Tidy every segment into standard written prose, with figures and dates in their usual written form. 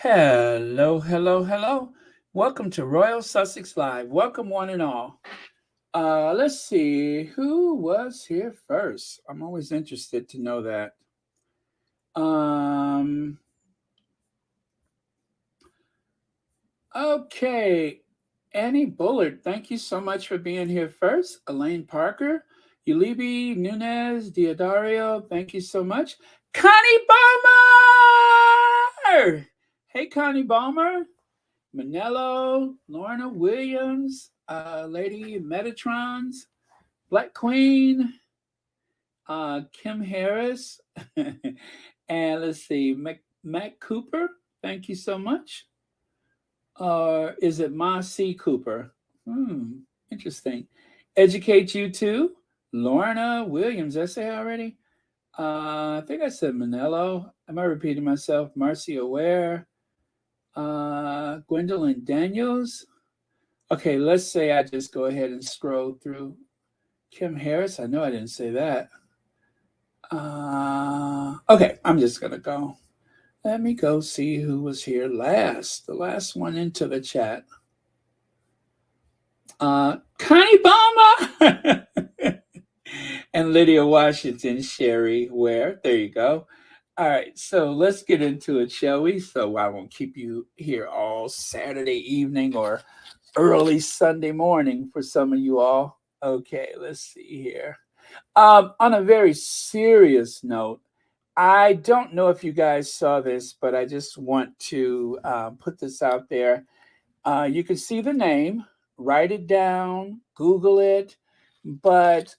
Hello, hello, hello. Welcome to Royal Sussex Live. Welcome, one and all. Let's see who was here first. I'm always interested to know that. Um, okay, Annie Bullard, thank you so much for being here first. Elaine Parker, Ulibi Nunez, Diodario, thank you so much. Connie Balmer! Hey, Connie Balmer. Manello, Lorna Williams, Lady Metatrons, Black Queen, Kim Harris, and let's see, Mac Cooper. Thank you so much. Or is it Ma C. Cooper? Interesting. Educate You Too. Lorna Williams. Did I say already? I think I said Manello. Am I repeating myself? Marcia Ware. Gwendolyn Daniels. Okay, let's say I just go ahead and scroll through. Kim Harris. I know I didn't say that. Okay, I'm just going to go. Let me go see who was here last. The last one into the chat. Connie Balmer and Lydia Washington, Sherry Ware. There you go. All right, so let's get into it, shall we? So I won't keep you here all Saturday evening or early Sunday morning for some of you all. Okay, let's see here. On a very serious note, I don't know if you guys saw this, but I just want to put this out there. You can see the name, write it down, Google it, but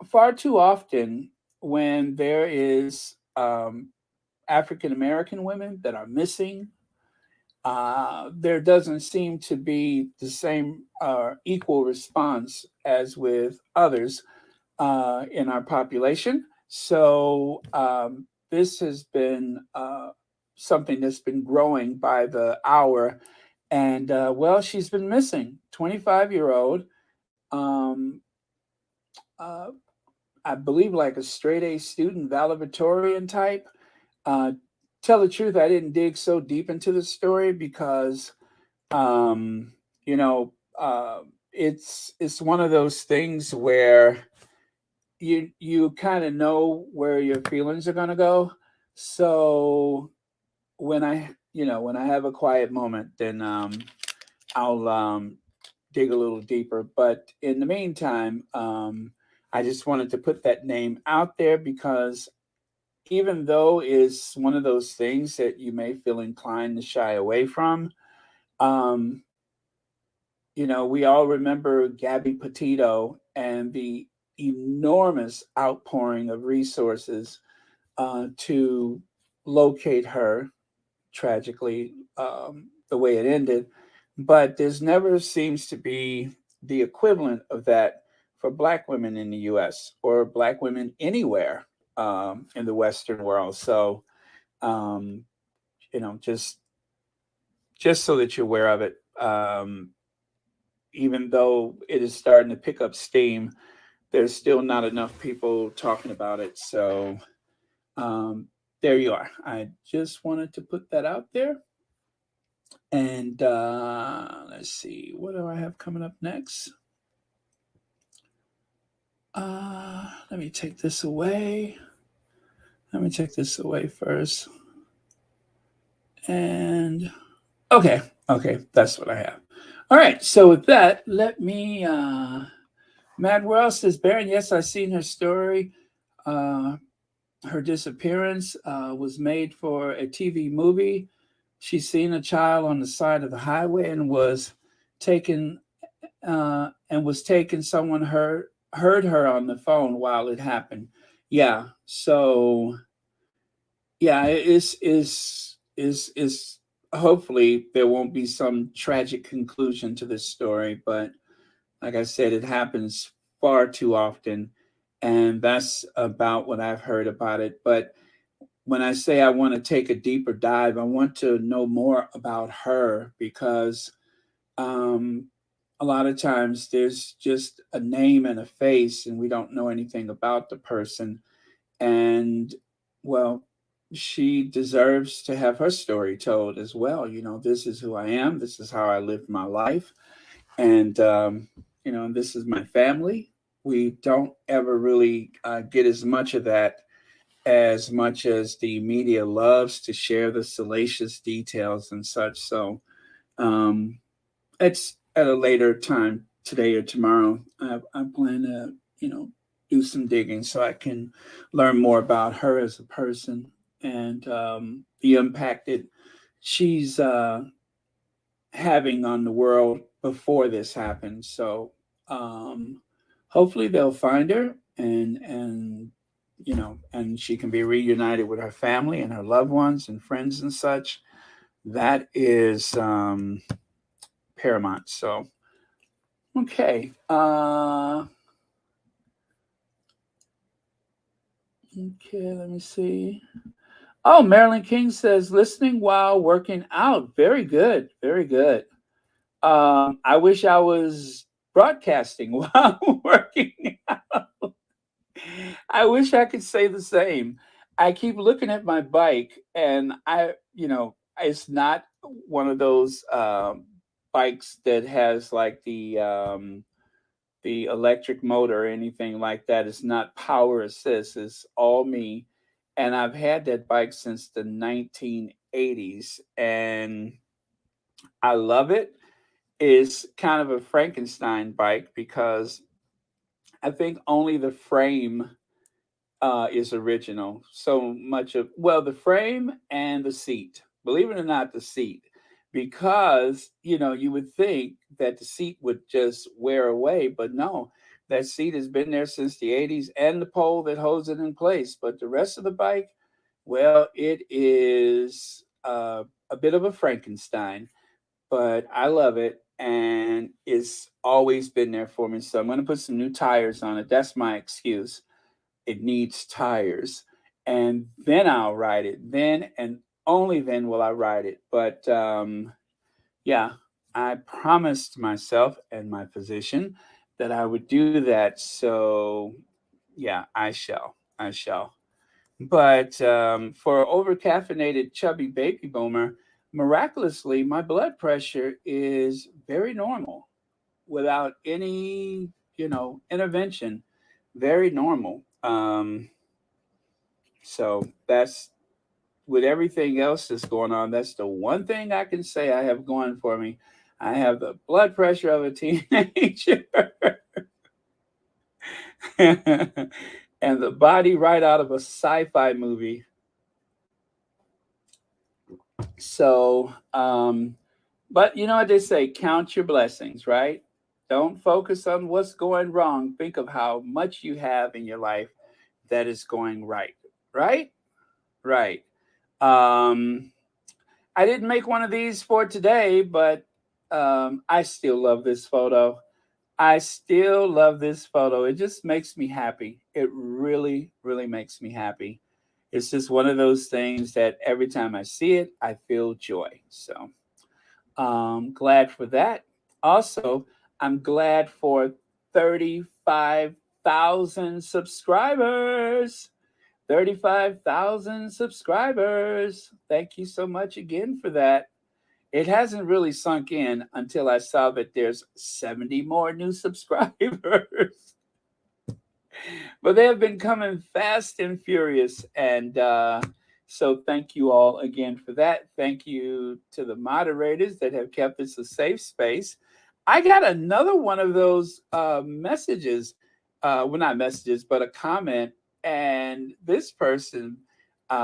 far too often when there is African American women that are missing, there doesn't seem to be the same equal response as with others in our population. So this has been something that's been growing by the hour. And well, she's been missing. 25-year-old, um, uh, I believe like a straight A student, valedictorian type. Uh, tell the truth, I didn't dig so deep into the story because, um, you know, it's one of those things where you kind of know where your feelings are gonna go. So when I have a quiet moment, then I'll dig a little deeper. But in the meantime, I just wanted to put that name out there because even though it's one of those things that you may feel inclined to shy away from, um, we all remember Gabby Petito and the enormous outpouring of resources to locate her, tragically, the way it ended. But there's never seems to be the equivalent of that for Black women in the US or Black women anywhere in the Western world. So, um, just so that you're aware of it, even though it is starting to pick up steam, there's still not enough people talking about it. So there you are. I just wanted to put that out there. And let's see, what do I have coming up next? Let me take this away. Let me take this away first. And okay, that's what I have. All right. So with that, let me. Manuel says, Baron, yes, I've seen her story. Uh, Her disappearance was made for a TV movie. She's seen a child on the side of the highway taken and was taken. Someone heard her on the phone while it happened. Yeah. So yeah, is hopefully there won't be some tragic conclusion to this story, but like I said, it happens far too often, and that's about what I've heard about it. But when I say I want to take a deeper dive, I want to know more about her because um, a lot of times there's just a name and a face, and we don't know anything about the person. And well, she deserves to have her story told as well. This is who I am, this is how I lived my life, and this is my family. We don't ever really get as much as the media loves to share the salacious details and such. So um, it's at a later time today or tomorrow. I plan to do some digging so I can learn more about her as a person and the impact that she's having on the world before this happened. So um, hopefully they'll find her and she can be reunited with her family and her loved ones and friends and such. That is paramount. So okay. Okay, let me see. Oh, Marilyn King says listening while working out. Very good. Very good. I wish I was broadcasting while working out. I wish I could say the same. I keep looking at my bike, and it's not one of those bikes that has like the electric motor or anything like that. It's not power assist. It's all me, and I've had that bike since the 1980s, and I love it. Is kind of a Frankenstein bike because I think only the frame is original. So much of the frame and the seat. Believe it or not, the seat, because you would think that the seat would just wear away, but no, that seat has been there since the 80s, and the pole that holds it in place. But the rest of the bike, well, it is a bit of a Frankenstein, but I love it and it's always been there for me. So I'm going to put some new tires on it. That's my excuse. It needs tires. And then I'll ride it. Then and only then will I ride it. But yeah, I promised myself and my physician that I would do that. So yeah, I shall. I shall. But for over caffeinated, chubby baby boomer, miraculously, my blood pressure is very normal without any, intervention. Very normal. So that's with everything else that's going on. That's the one thing I can say I have going for me. I have the blood pressure of a teenager and the body right out of a sci-fi movie. So, but you know what they say, count your blessings, right? Don't focus on what's going wrong. Think of how much you have in your life that is going right. Right? Right. Um, I didn't make one of these for today, but I still love this photo. I still love this photo. It just makes me happy. It really, really makes me happy. It's just one of those things that every time I see it, I feel joy. So glad for that. Also, I'm glad for 35,000 subscribers. 35,000 subscribers. Thank you so much again for that. It hasn't really sunk in until I saw that there's 70 more new subscribers. But they have been coming fast and furious. And so thank you all again for that. Thank you to the moderators that have kept this a safe space. I got another one of those messages, well, not messages, but a comment, and this person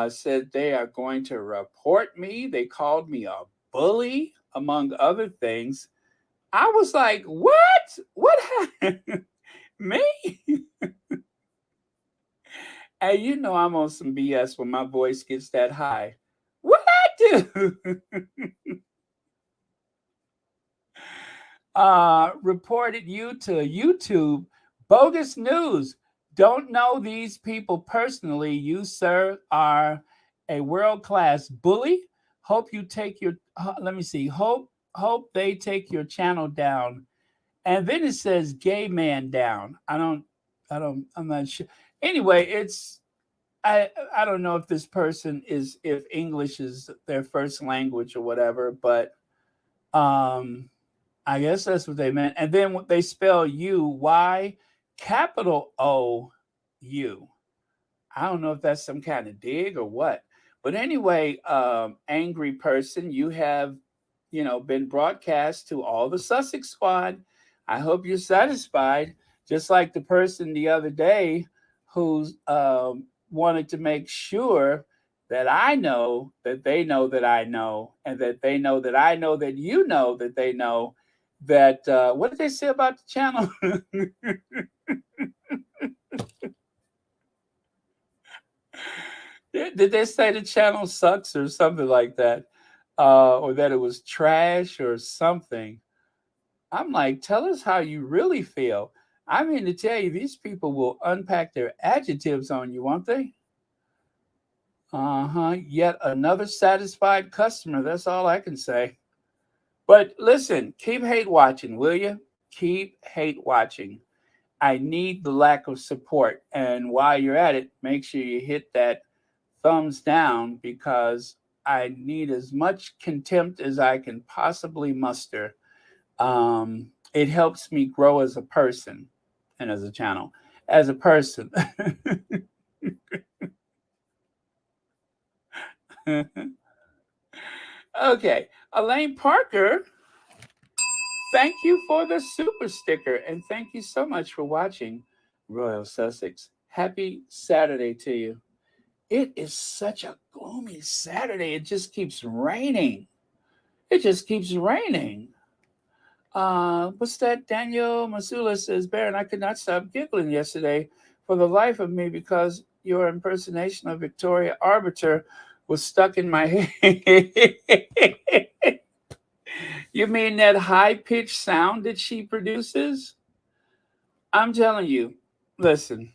said they are going to report me. They called me a bully, among other things. I was like, "What? What happened? Me?" And you know I'm on some BS when my voice gets that high. What I do? Reported you to YouTube. Bogus news. Don't know these people personally. You, sir, are a world class bully. Hope you take your. Let me see. Hope they take your channel down. And then it says gay man down. I'm not sure. Anyway, I don't know if this person is, if English is their first language or whatever, but um I guess that's what they meant. And then they spell U Y capital O U. I don't know if that's some kind of dig or what. But anyway, angry person, you have, been broadcast to all the Sussex squad. I hope you're satisfied. Just like the person the other day who wanted to make sure that I know that they know that I know, and that they know that I know that you know that they know that. What did they say about the channel? Did they say the channel sucks or something like that? Or that it was trash or something? I'm like, tell us how you really feel. I mean, to tell you, these people will unpack their adjectives on you, won't they? Uh huh. Yet another satisfied customer. That's all I can say. But listen, keep hate watching, will you? Keep hate watching. I need the lack of support. And while you're at it, make sure you hit that thumbs down, because I need as much contempt as I can possibly muster. It helps me grow as a person and as a channel. As a person. Okay. Elaine Parker, thank you for the super sticker. And thank you so much for watching Royal Sussex. Happy Saturday to you. It is such a gloomy Saturday. It just keeps raining. It just keeps raining. What's that? Daniel Masula says, Baron, I could not stop giggling yesterday for the life of me because your impersonation of Victoria Arbiter was stuck in my head. You mean that high pitched sound that she produces? I'm telling you, listen,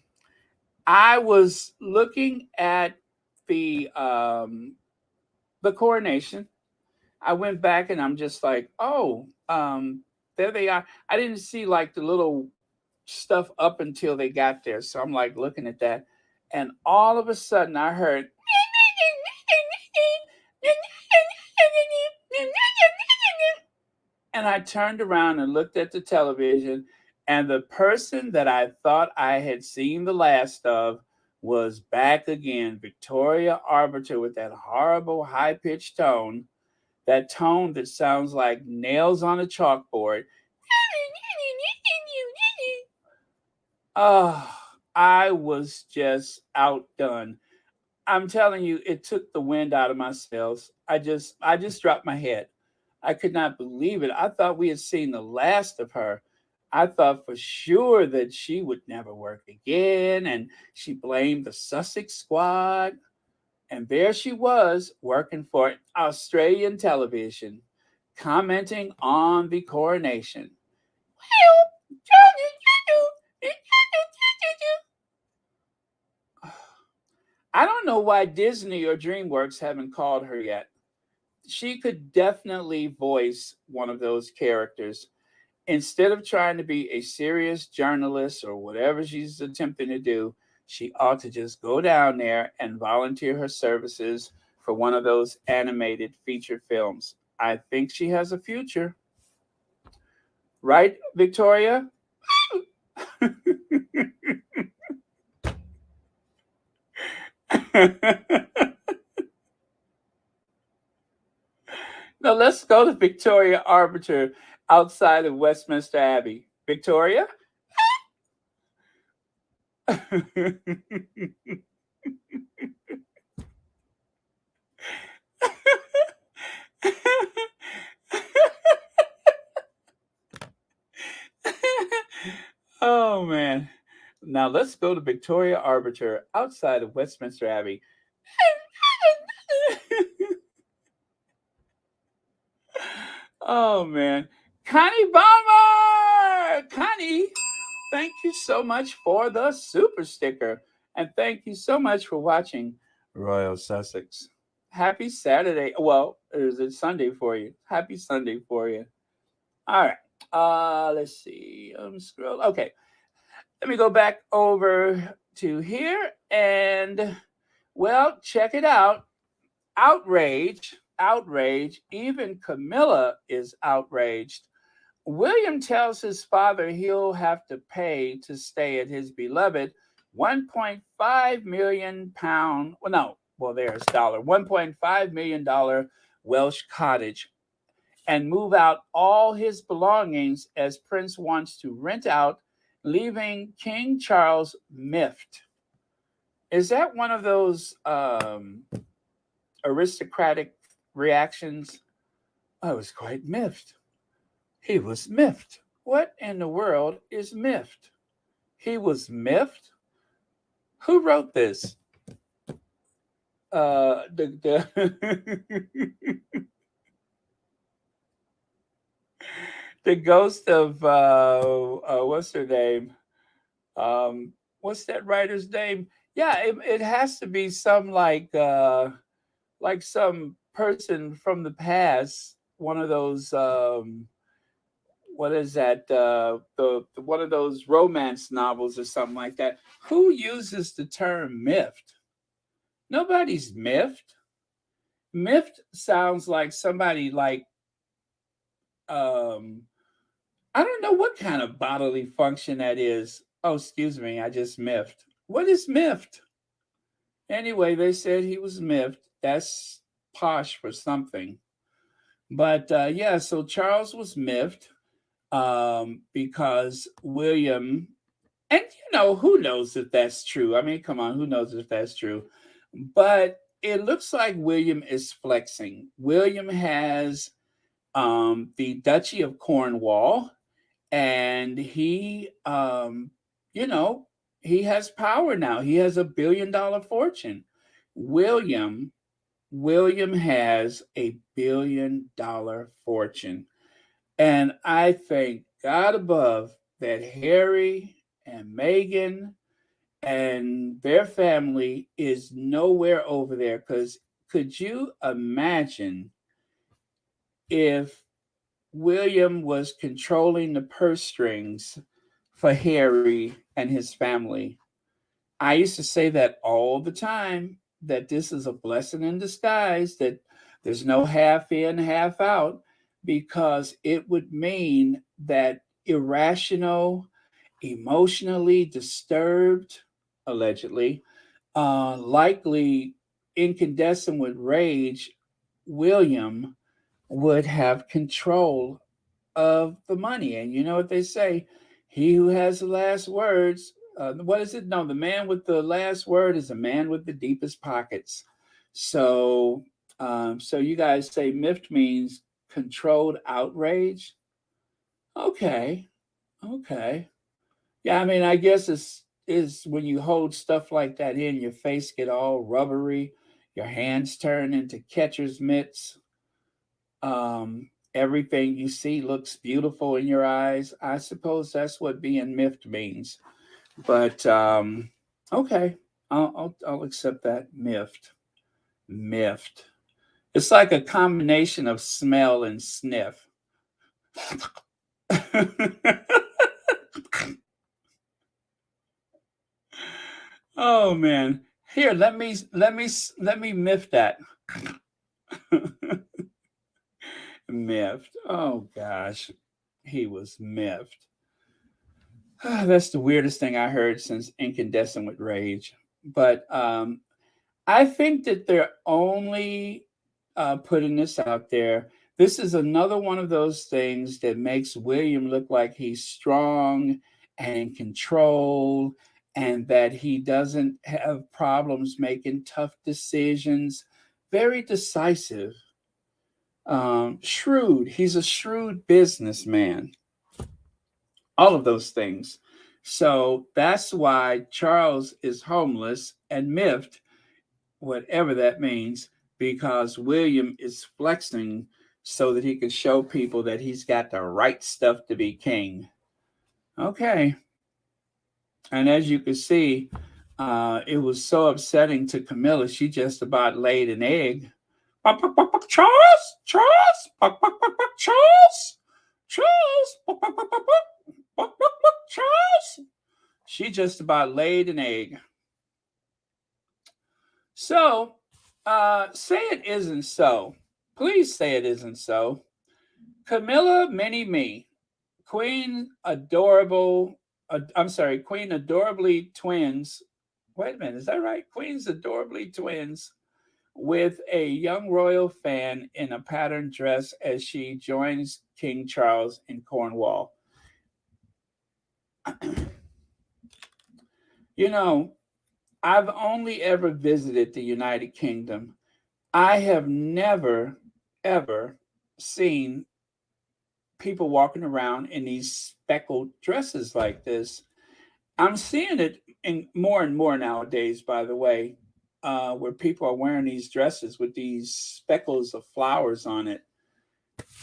I was looking at the um, the coronation. I went back and I'm just like, oh, there they are. I didn't see like the little stuff up until they got there. So I'm like looking at that. And all of a sudden I heard, and I turned around and looked at the television, and the person that I thought I had seen the last of was back again. Victoria Arbiter with that horrible high pitched tone, that tone that sounds like nails on a chalkboard. Oh, I was just outdone. I'm telling you, it took the wind out of my sails. I just dropped my head. I could not believe it. I thought we had seen the last of her. I thought for sure that she would never work again, and she blamed the Sussex squad. And there she was working for Australian television, commenting on the coronation. I don't know why Disney or DreamWorks haven't called her yet. She could definitely voice one of those characters. Instead of trying to be a serious journalist or whatever she's attempting to do, she ought to just go down there and volunteer her services for one of those animated feature films. I think she has a future. Right, Victoria? Now let's go to Victoria Arbiter. outside of Westminster Abbey. Victoria? Oh man. Now let's go to Victoria Arbiter outside of Westminster Abbey. Oh man. Connie Bomber! Connie, thank you so much for the super sticker. And thank you so much for watching Royal Sussex. Happy Saturday. Well, is it Sunday for you? Happy Sunday for you. All right. Let's see. Scroll. Okay. Let me go back over to here and well, check it out. Outrage, outrage. Even Camilla is outraged. William tells his father he'll have to pay to stay at his beloved 1.5 million pound, well, no, well, there's dollar, $1.5 million Welsh cottage and move out all his belongings as Prince wants to rent out, leaving King Charles miffed. Is that one of those aristocratic reactions? I was quite miffed. He was miffed. What in the world is miffed? He was miffed? Who wrote this? The the ghost of what's her name? What's that writer's name? Yeah, it has to be some like some person from the past. One of those what is that? The one of those romance novels or something like that. Who uses the term miffed? Nobody's miffed. Miffed sounds like somebody like um I don't know what kind of bodily function that is. Oh, excuse me, I just miffed. What is miffed? Anyway, they said he was miffed. That's posh for something. But yeah, so Charles was miffed because William, and who knows if that's true? I mean, come on, who knows if that's true? But it looks like William is flexing. William has the Duchy of Cornwall, and you know, he has power now. He has $1 billion fortune. William William has $1 billion fortune. And I thank God above that Harry and Meghan and their family is nowhere over there. Because could you imagine if William was controlling the purse strings for Harry and his family? I used to say that all the time, that this is a blessing in disguise, that there's no half in, half out, because it would mean that irrational, emotionally disturbed, allegedly, likely incandescent with rage, William would have control of the money. And you know what they say? He who has the last words, what is it? No, the man with the last word is a man with the deepest pockets. So, so you guys say miffed means controlled outrage. Okay, okay. Yeah, I mean, I guess it's is when you hold stuff like that in, your face get all rubbery, your hands turn into catcher's mitts. Everything you see looks beautiful in your eyes. I suppose that's what being miffed means. But okay, I'll accept that. Miffed, miffed. It's like a combination of smell and sniff. Oh man, here let me miff that. Miffed. Oh gosh, he was miffed. That's the weirdest thing I heard since Incandescent with Rage. But I think that they're only putting this out there. This is another one of those things that makes William look like he's strong and in control, and that he doesn't have problems making tough decisions. Very decisive, shrewd. He's a shrewd businessman. All of those things. So that's why Charles is homeless and miffed, whatever that means, because William is flexing so that he can show people that he's got the right stuff to be king. Okay. And as you can see, it was so upsetting to Camilla, she just about laid an egg. Charles, Charles, Charles, Charles, Charles. She just about laid an egg. So, say it isn't so. Please say it isn't so. Camilla Mini Me, Queen Adorable, Queen Adorably Twins. Wait a minute, is that right? Queen's Adorably Twins with a young royal fan in a patterned dress as she joins King Charles in Cornwall. You know, I've only ever visited the United Kingdom. I have never, ever seen people walking around in these speckled dresses like this. I'm seeing it in more and more nowadays, by the way, where people are wearing these dresses with these speckles of flowers on it.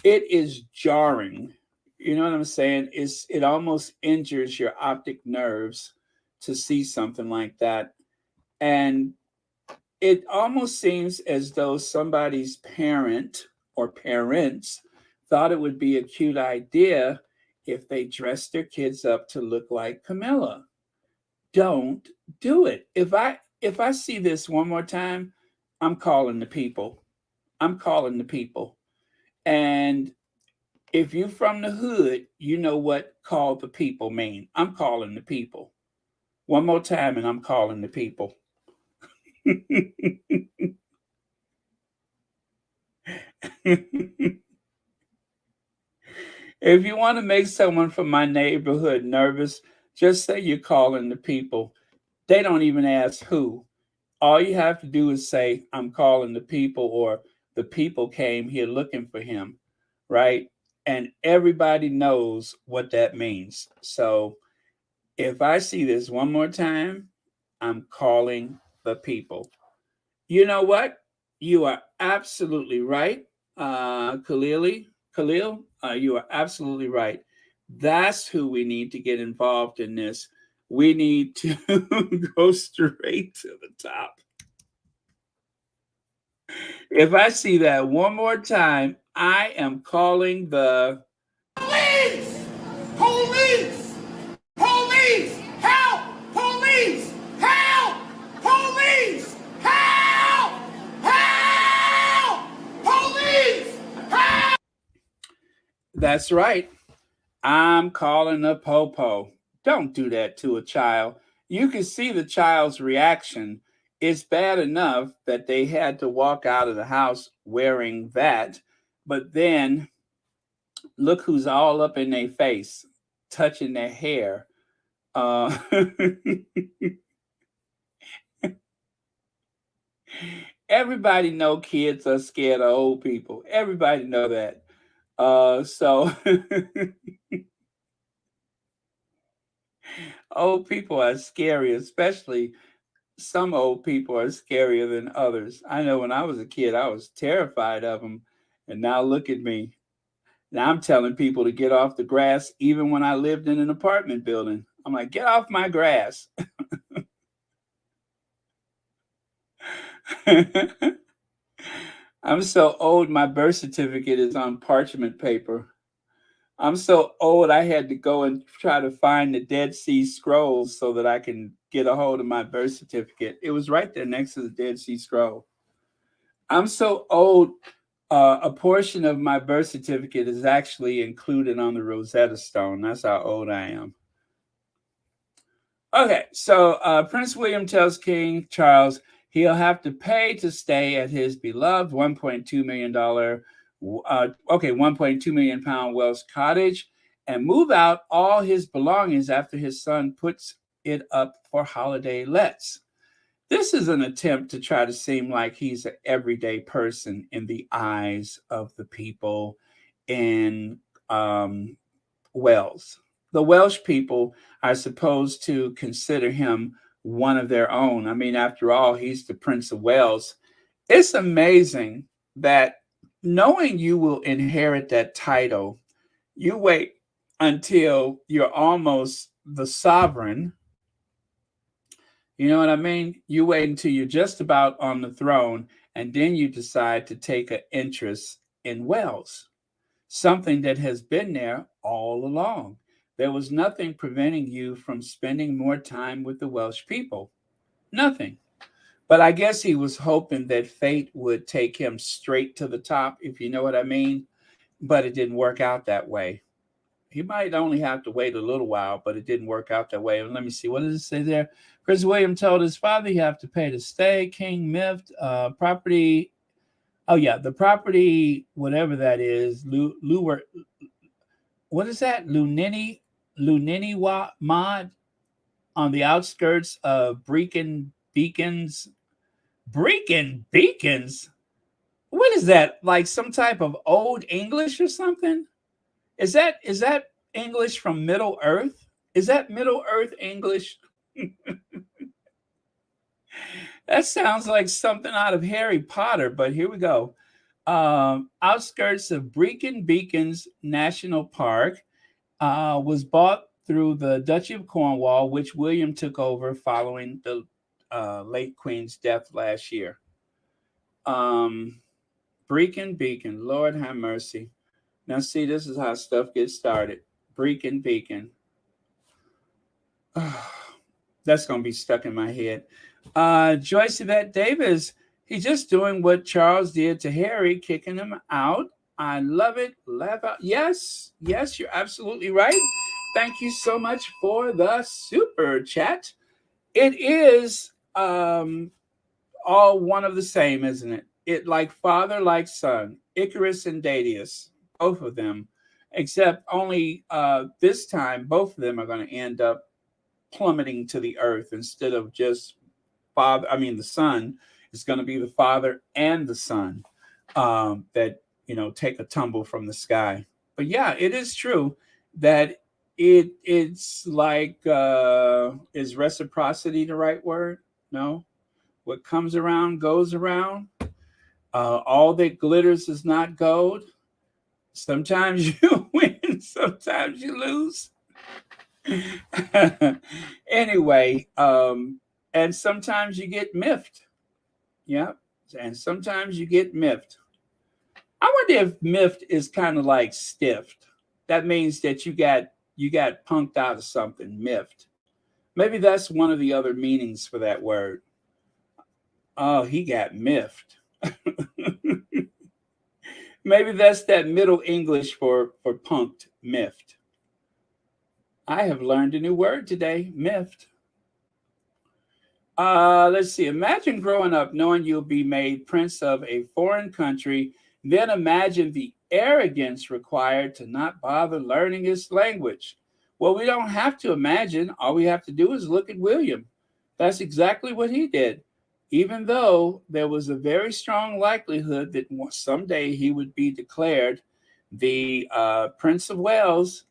It is jarring. You know what I'm saying? It almost injures your optic nerves to see something like that. And it almost seems as though somebody's parent or parents thought it would be a cute idea if they dressed their kids up to look like Camilla. Don't do it. If I see this one more time, I'm calling the people. I'm calling the people. And if you're from the hood, you know what call the people mean. I'm calling the people. One more time and I'm calling the people. If you want to make someone from my neighborhood nervous, just say you're calling the people. They don't even ask who. All you have to do is say, I'm calling the people, or the people came here looking for him, right? And everybody knows what that means. So if I see this one more time, I'm calling the people. You know what? You are absolutely right, Khalil. You are absolutely right. That's who we need to get involved in this. We need to go straight to the top. If I see that one more time, I am calling the police! Police! Police! Help! Police! Help! Police! Help! Help! Police! Help! That's right. I'm calling the popo. Don't do that to a child. You can see the child's reaction. It's bad enough that they had to walk out of the house wearing that, but then look who's all up in their face, touching their hair. Uh, everybody know kids are scared of old people. Everybody know that. So old people are scary, especially some old people are scarier than others. I know when I was a kid, I was terrified of them. And now look at me. Now I'm telling people to get off the grass, even when I lived in an apartment building. I'm like, get off my grass. I'm so old, my birth certificate is on parchment paper. I'm so old, I had to go and try to find the Dead Sea Scrolls so that I can get a hold of my birth certificate. It was right there next to the Dead Sea Scroll. I'm so old, a portion of my birth certificate is actually included on the Rosetta Stone. That's how old I am. Okay, so Prince William tells King Charles he'll have to pay to stay at his beloved $1.2 million Okay, 1.2 million pound Welsh cottage, and move out all his belongings after his son puts it up for holiday lets. This is an attempt to try to seem like he's an everyday person in the eyes of the people in Wales. The Welsh people are supposed to consider him one of their own. I mean, after all, he's the Prince of Wales. It's amazing that knowing you will inherit that title, you wait until you're almost the sovereign. You know what I mean? You wait until you're just about on the throne, and then you decide to take an interest in Wales, something that has been there all along. There was nothing preventing you from spending more time with the Welsh people. Nothing. But I guess he was hoping that fate would take him straight to the top, if you know what I mean. But it didn't work out that way. He might only have to wait a little while, but it didn't work out that way. And let me see, what does it say there? Prince William told his father you have to pay to stay. King Miffed, property. Oh yeah, the property, whatever that is. What is that? Lunini Mod on the outskirts of Brecon Beacons. Brecon Beacons. What is that? Like some type of old English or something? Is that English from Middle Earth? Is that Middle Earth English? That sounds like something out of Harry Potter, but here we go. Outskirts of Brecon Beacons National Park was bought through the Duchy of Cornwall, which William took over following the late Queen's death last year. Brecon Beacon, Lord have mercy. Now, see, this is how stuff gets started. Brecon Beacon. That's going to be stuck in my head. Joyce Yvette Davis, he's just doing what Charles did to Harry, kicking him out. I love it. Laugh out. Yes, you're absolutely right. Thank you so much for the super chat. It is all one of the same, isn't it? It like father, like son. Icarus and Dadius, both of them, except only this time, both of them are going to end up plummeting to the earth instead of just father. I mean, the son is going to be the father and the son that take a tumble from the sky. But yeah, it is true that it's like is reciprocity the right word? No. What comes around goes around. All that glitters is not gold. Sometimes you win, sometimes you lose. Anyway, and sometimes you get miffed. Yeah, and sometimes you get miffed. I wonder if miffed is kind of like stiffed. That means that you got punked out of something, miffed. Maybe that's one of the other meanings for that word. Oh, he got miffed. Maybe that's that Middle English for punked, miffed. I have learned a new word today, miffed. Let's see. Imagine growing up knowing you'll be made prince of a foreign country. Then imagine the arrogance required to not bother learning its language. Well, we don't have to imagine. All we have to do is look at William. That's exactly what he did. Even though there was a very strong likelihood that someday he would be declared the Prince of Wales,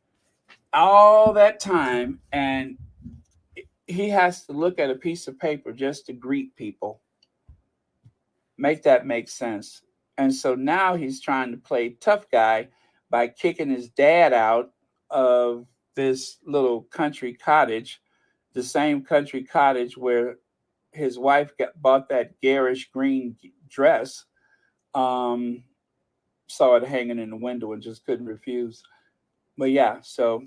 all that time, and he has to look at a piece of paper just to greet people. Make that make sense. And so now he's trying to play tough guy by kicking his dad out of this little country cottage, the same country cottage where his wife bought that garish green dress, saw it hanging in the window and just couldn't refuse. But yeah, so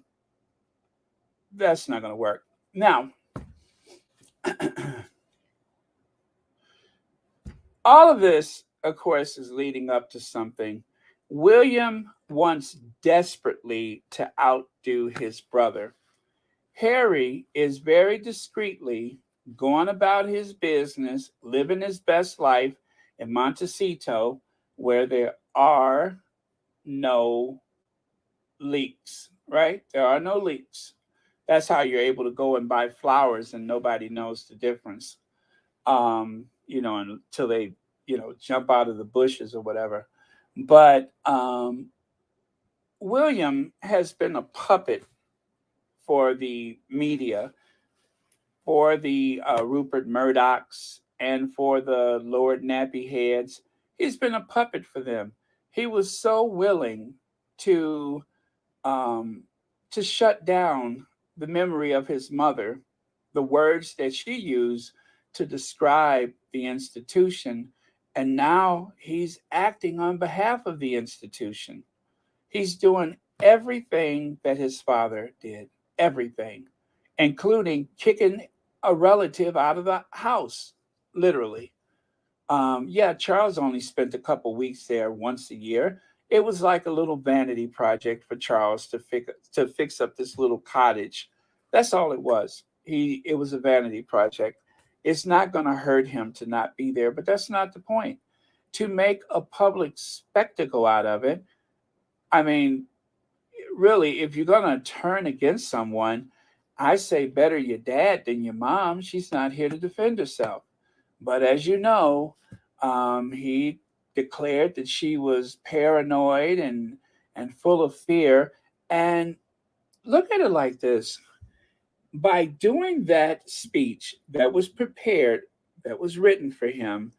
that's not going to work. Now, all of this, of course, is leading up to something. William wants desperately to outdo his brother. Harry is very discreetly going about his business, living his best life in Montecito, where there are no leaks, right? There are no leaks. That's how you're able to go and buy flowers and nobody knows the difference. Until they, jump out of the bushes or whatever. But William has been a puppet for the media, for the Rupert Murdochs, and for the Lord Nappy Heads. He's been a puppet for them. He was so willing to um, to shut down the memory of his mother, the words that she used to describe the institution, and now he's acting on behalf of the institution. He's doing everything that his father did, everything, including kicking a relative out of the house, literally. Yeah, Charles only spent a couple weeks there once a year. It was like a little vanity project for Charles to fix up this little cottage. That's all it was. It was a vanity project. It's not going to hurt him to not be there, but that's not the point. To make a public spectacle out of it, I mean, really, if you're going to turn against someone, I say better your dad than your mom. She's not here to defend herself. But as you know, he declared that she was paranoid and full of fear. And look at it like this: by doing that speech that was prepared, that was written for him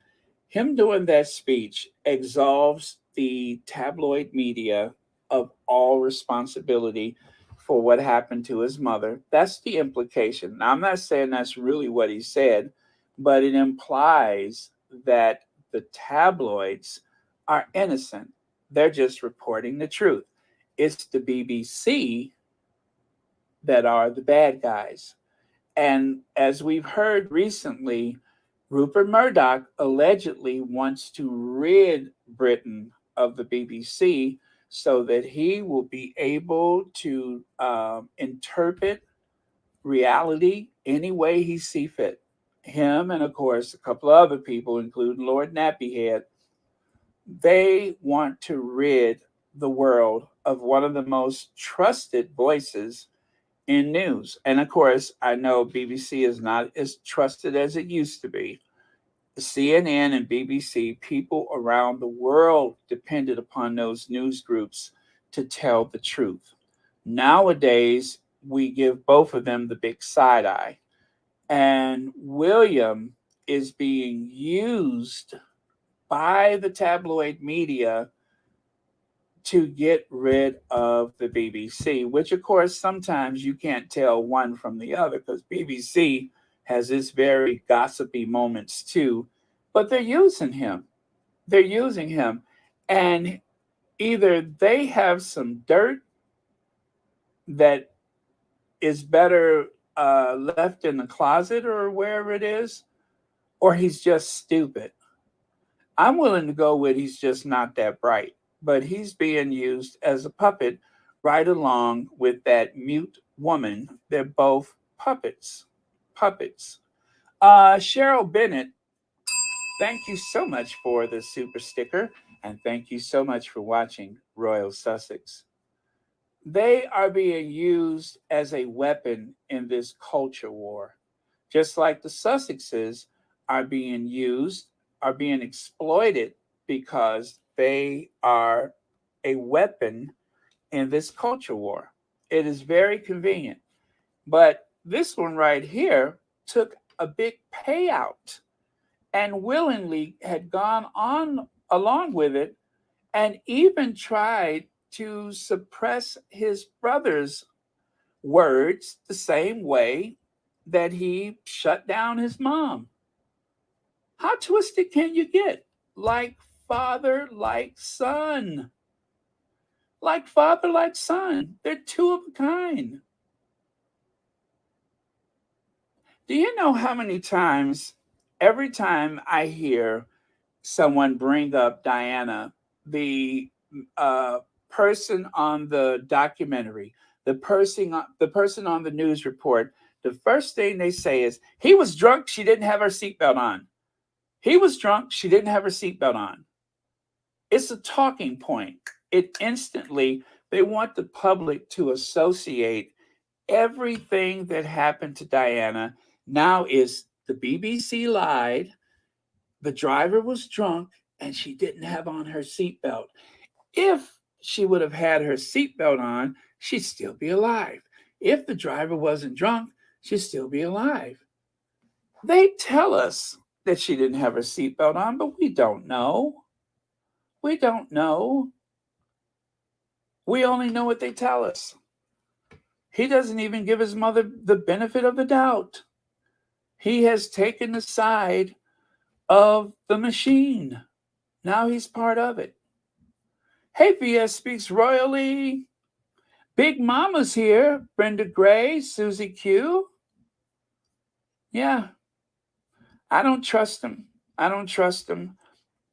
doing that speech absolves the tabloid media of all responsibility for what happened to his mother. That's the implication. Now, I'm not saying that's really what he said, but it implies that the tabloids are innocent. They're just reporting the truth. It's the BBC that are the bad guys. And as we've heard recently, Rupert Murdoch allegedly wants to rid Britain of the BBC so that he will be able to interpret reality any way he see fit. Him and, of course, a couple of other people, including Lord Nappyhead, they want to rid the world of one of the most trusted voices in news. And of course, I know BBC is not as trusted as it used to be. CNN and BBC, people around the world depended upon those news groups to tell the truth. Nowadays, we give both of them the big side eye. And William is being used by the tabloid media to get rid of the BBC, which of course sometimes you can't tell one from the other because BBC has its very gossipy moments too, but they're using him. They're using him. And either they have some dirt that is better left in the closet or wherever it is, or he's just stupid. I'm willing to go with he's just not that bright, but he's being used as a puppet right along with that mute woman. They're both puppets. Puppets. Cheryl Bennett, thank you so much for the super sticker, and thank you so much for watching Royal Sussex. They are being used as a weapon in this culture war, just like the Sussexes are being used, are being exploited because they are a weapon in this culture war. It is very convenient. But this one right here took a big payout and willingly had gone on along with it and even tried to suppress his brother's words the same way that he shut down his mom. How twisted can you get? Like father, like son. Like father, like son. They're two of a kind. Do you know how many times, every time I hear someone bring up Diana, the uh, person on the documentary, the person on the news report, the first thing they say is, "He was drunk. She didn't have her seatbelt on. He was drunk. She didn't have her seatbelt on." It's a talking point. it instantly, they want the public to associate everything that happened to Diana now is the BBC lied, the driver was drunk, and she didn't have on her seatbelt. If she would have had her seatbelt on, she'd still be alive. If the driver wasn't drunk, she'd still be alive. They tell us that she didn't have her seatbelt on, but we don't know. We don't know. We only know what they tell us. He doesn't even give his mother the benefit of the doubt. He has taken the side of the machine. Now he's part of it. Hey, VS Speaks Royally. Big Mama's here. Brenda Gray, Susie Q. Yeah, I don't trust him. I don't trust him.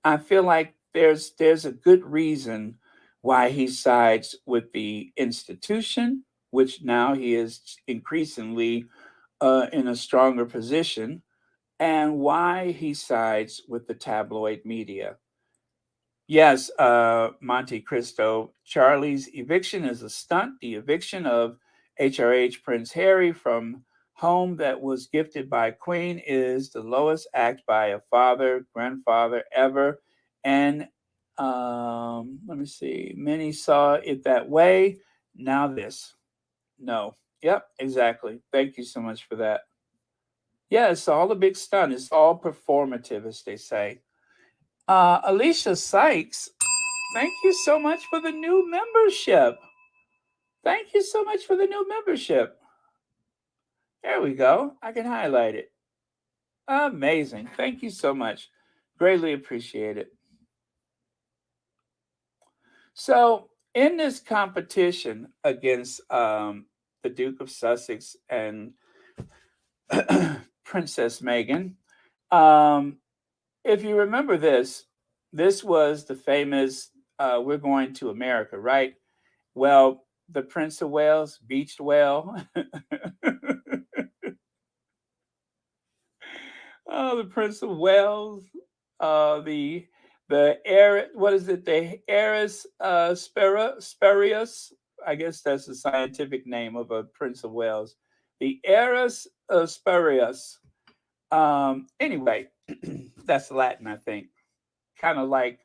I feel like there's a good reason why he sides with the institution, which now he is increasingly in a stronger position, and why he sides with the tabloid media. Yes, Monte Cristo. Charlie's eviction is a stunt. The eviction of HRH Prince Harry from home that was gifted by Queen is the lowest act by a father, grandfather ever. And let me see. Many saw it that way. Now this. No. Yep, exactly. Thank you so much for that. Yeah, it's all a big stunt. It's all performative, as they say. Alicia Sykes, thank you so much for the new membership. Thank you so much for the new membership. There we go. I can highlight it. Amazing. Thank you so much. Greatly appreciate it. So, in this competition against the Duke of Sussex and Princess Meghan, um, if you remember this, this was the famous "We're Going to America," right? Well, the Prince of Wales beached well. Oh, the Prince of Wales, the air. What is it? The Aris spurius. I guess that's the scientific name of a Prince of Wales. The Aris spurius. Anyway, that's Latin, I think. Kind of like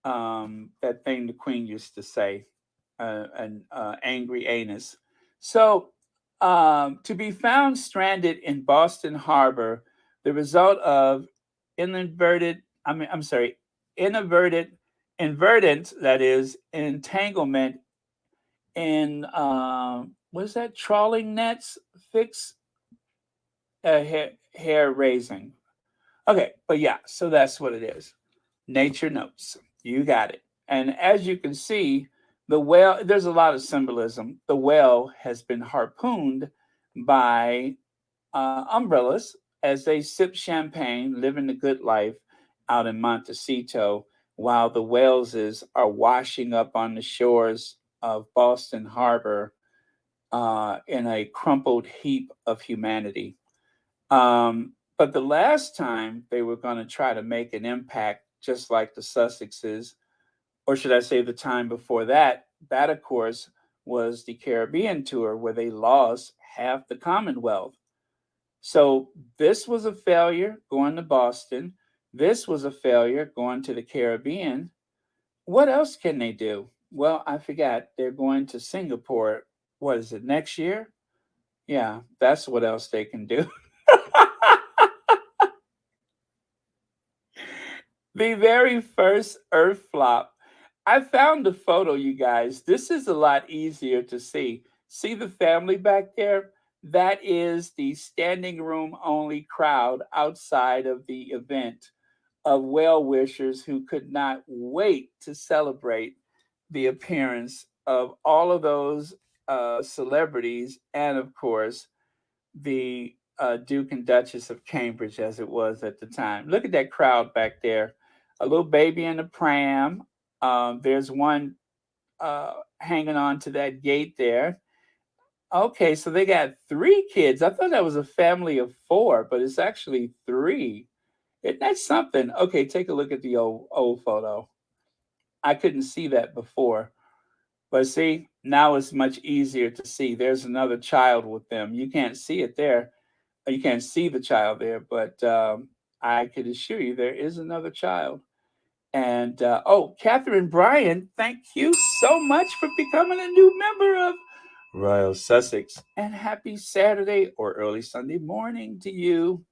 that thing the Queen used to say, an angry anus. So, to be found stranded in Boston Harbor, the result of inadvertent, I'm sorry, inadvertent, invertent, that is, entanglement in, what is that, trawling nets, fix hair raising. Okay, but yeah, so that's what it is. Nature notes. You got it. And as you can see, the whale, there's a lot of symbolism. The whale has been harpooned by umbrellas as they sip champagne, living the good life out in Montecito, while the whaleses are washing up on the shores of Boston Harbor in a crumpled heap of humanity. But the last time they were going to try to make an impact, just like the Sussexes, or should I say the time before that, that of course was the Caribbean tour where they lost half the Commonwealth. So this was a failure going to Boston. This was a failure going to the Caribbean. What else can they do? Well, I forgot. They're going to Singapore. What is it, next year? Yeah, that's what else they can do. The very first Earth flop. I found the photo, you guys. This is a lot easier to see. See the family back there? That is the standing room only crowd outside of the event of well wishers who could not wait to celebrate the appearance of all of those celebrities and, of course, the Duke and Duchess of Cambridge, as it was at the time. Look at that crowd back there. A little baby in a pram. There's one hanging on to that gate there. Okay, so they got three kids. I thought that was a family of four, but it's actually three. Isn't that something? Okay, take a look at the old photo. I couldn't see that before. But see, now it's much easier to see. There's another child with them. You can't see it there. You can't see the child there, but I could assure you there is another child. And oh, Catherine Bryan, thank you so much for becoming a new member of Royal Sussex. And happy Saturday or early Sunday morning to you.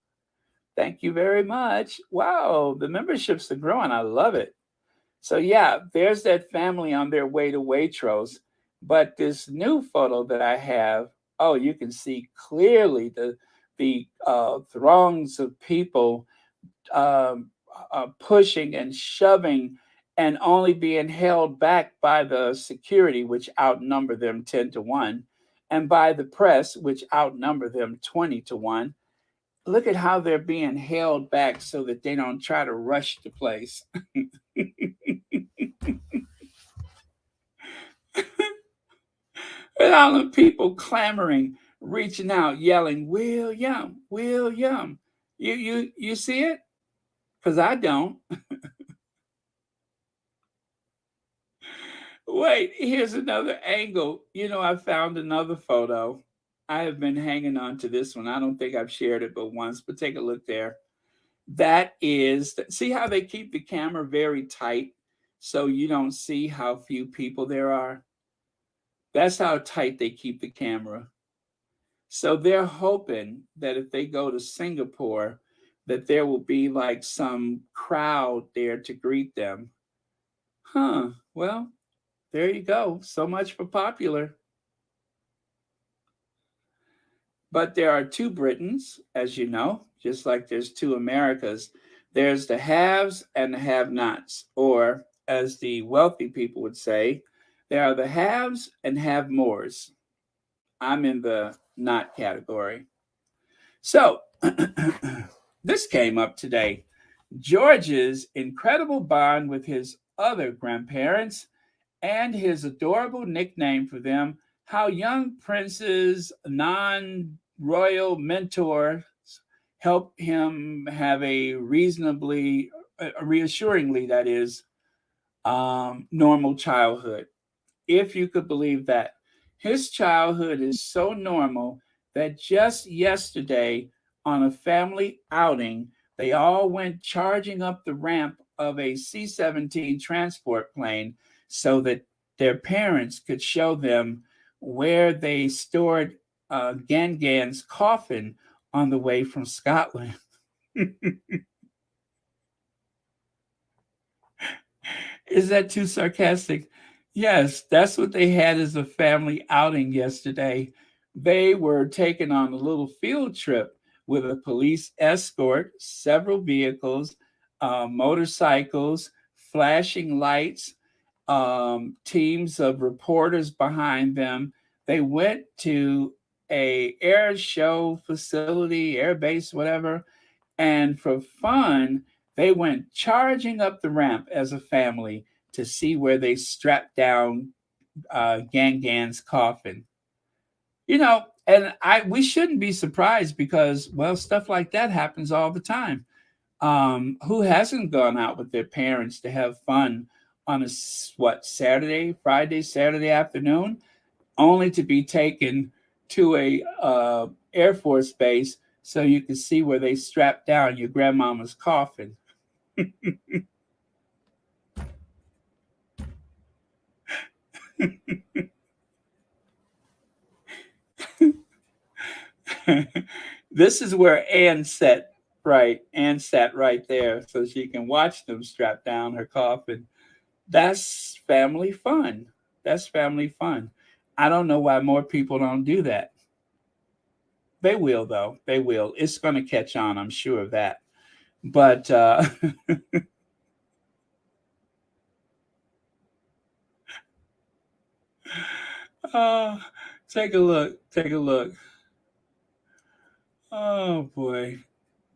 Thank you very much. Wow, the memberships are growing. I love it. So yeah, there's that family on their way to Waitrose. But this new photo that I have, oh, you can see clearly the throngs of people um, pushing and shoving and only being held back by the security, which outnumber them 10 to 1, and by the press, which outnumber them 20 to 1. Look at how they're being held back so that they don't try to rush the place. And all the people clamoring, reaching out, yelling, "William, William." You see it? Because I don't. Wait, here's another angle. I found another photo. I have been hanging on to this one. I don't think I've shared it but once, but take a look there. That is, see how they keep the camera very tight so you don't see how few people there are? That's how tight they keep the camera. So they're hoping that if they go to Singapore, that there will be like some crowd there to greet them. Huh. Well, there you go. So much for popular. But there are two Britons, as you know, just like there's two Americas. There's the haves and the have nots, or as the wealthy people would say, there are the haves and have mores. I'm in the not category. So, this came up today. George's incredible bond with his other grandparents and his adorable nickname for them, how young Prince's non royal mentors help him have a reasonably, reassuringly, that is, normal childhood. If you could believe that. His childhood is so normal that just yesterday, on a family outing, they all went charging up the ramp of a C-17 transport plane so that their parents could show them where they stored Gangan's coffin on the way from Scotland. Is that too sarcastic? Yes, that's what they had as a family outing yesterday. They were taken on a little field trip with a police escort, several vehicles, motorcycles, flashing lights, teams of reporters behind them. They went to a air show facility, air base, whatever, and for fun, they went charging up the ramp as a family to see where they strapped down Gangan's coffin. And we shouldn't be surprised because, well, stuff like that happens all the time. Who hasn't gone out with their parents to have fun on a Saturday, Friday, Saturday afternoon, only to be taken to a Air Force base so you can see where they strapped down your grandmama's coffin. This is where Anne sat, right. Anne sat right there so she can watch them strap down her coffin. That's family fun. That's family fun. I don't know why more people don't do that. They will, though. They will. It's going to catch on. I'm sure of that. But uh, take a look. Take a look. Oh boy,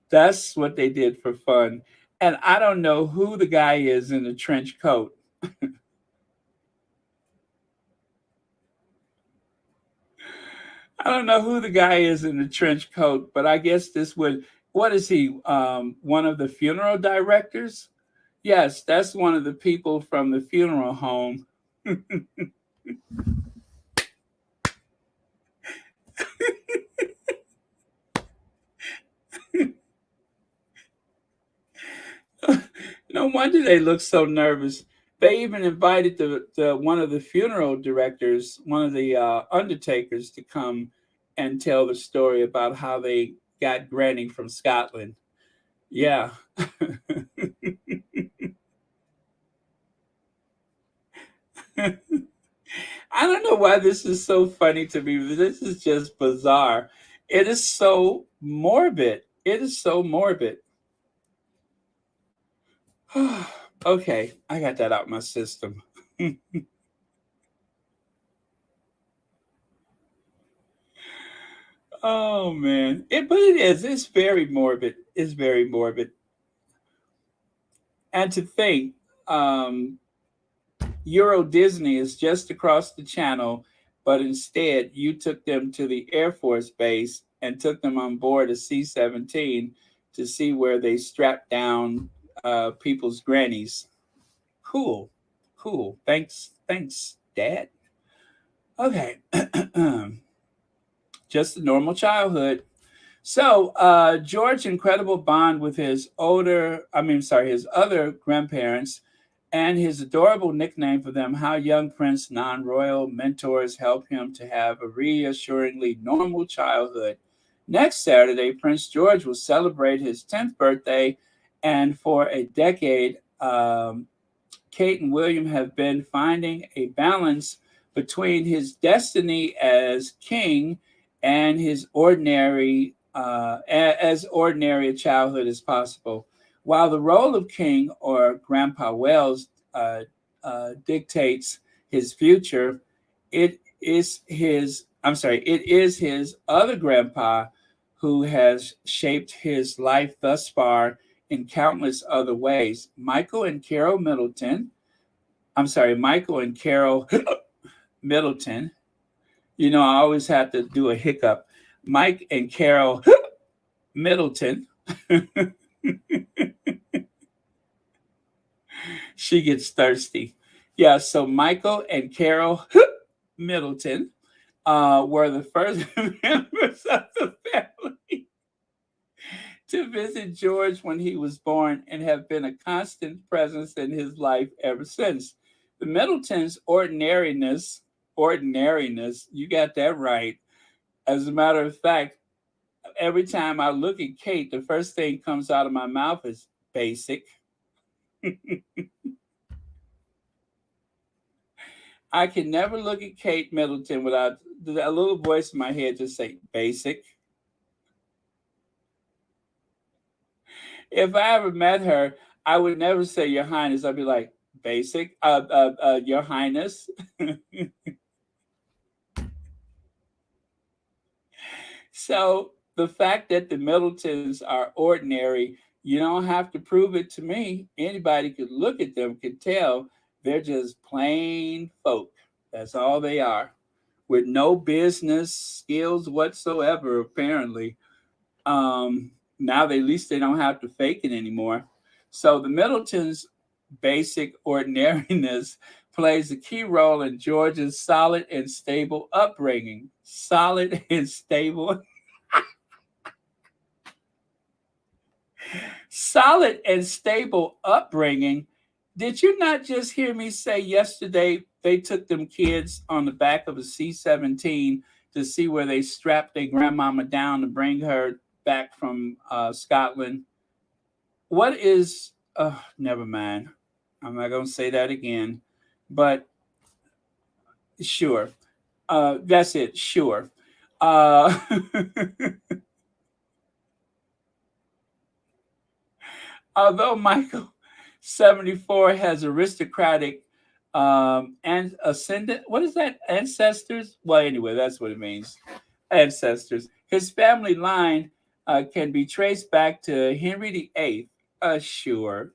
that's what they did for fun. And I don't know who the guy is in the trench coat. I don't know who the guy is in the trench coat, but I guess this would. What is he? One of the funeral directors? Yes, that's one of the people from the funeral home. No wonder they look so nervous. They even invited the one of the funeral directors, one of the undertakers, to come and tell the story about how they got Granny from Scotland. Yeah. I don't know why this is so funny to me. But this is just bizarre. It is so morbid. It is so morbid. Okay, I got that out my system. Oh man, but it is. It's very morbid. It's very morbid. And to think, um, Euro Disney is just across the channel, but instead you took them to the Air Force Base and took them on board a C-17 to see where they strapped down people's grannies. Cool, cool. Thanks, Dad. Okay, just a normal childhood. So George's incredible bond with his other grandparents, and his adorable nickname for them, how young Prince non-royal mentors help him to have a reassuringly normal childhood. Next Saturday, Prince George will celebrate his 10th birthday, and for a decade, Kate and William have been finding a balance between his destiny as king and his as ordinary a childhood as possible. While the role of king or Grandpa Wells dictates his future, it is his other grandpa who has shaped his life thus far in countless other ways. Michael and Carol Middleton. You know, I always have to do a hiccup. Mike and Carol Middleton. She gets thirsty. Yeah, so Michael and Carol Middleton were the first members of the family to visit George when he was born and have been a constant presence in his life ever since. The Middleton's ordinariness, you got that right. As a matter of fact, every time I look at Kate, the first thing comes out of my mouth is basic. I can never look at Kate Middleton without a little voice in my head just say basic. If I ever met her, I would never say Your Highness. I'd be like, basic, Your Highness. So the fact that the Middletons are ordinary, you don't have to prove it to me. Anybody could look at them, could tell they're just plain folk. That's all they are, with no business skills whatsoever, apparently. Now at least they don't have to fake it anymore. So the Middletons' basic ordinariness plays a key role in George's solid and stable upbringing. Solid and stable Solid and stable upbringing. Did you not just hear me say yesterday they took them kids on the back of a C-17 to see where they strapped their grandmama down to bring her back from Scotland? What is, never mind. I'm not going to say that again, but sure. That's it, sure. Uh, Although Michael 74 has aristocratic and ascendant, what is that? Ancestors? Well, anyway, that's what it means. Ancestors. His family line can be traced back to Henry VIII. Sure.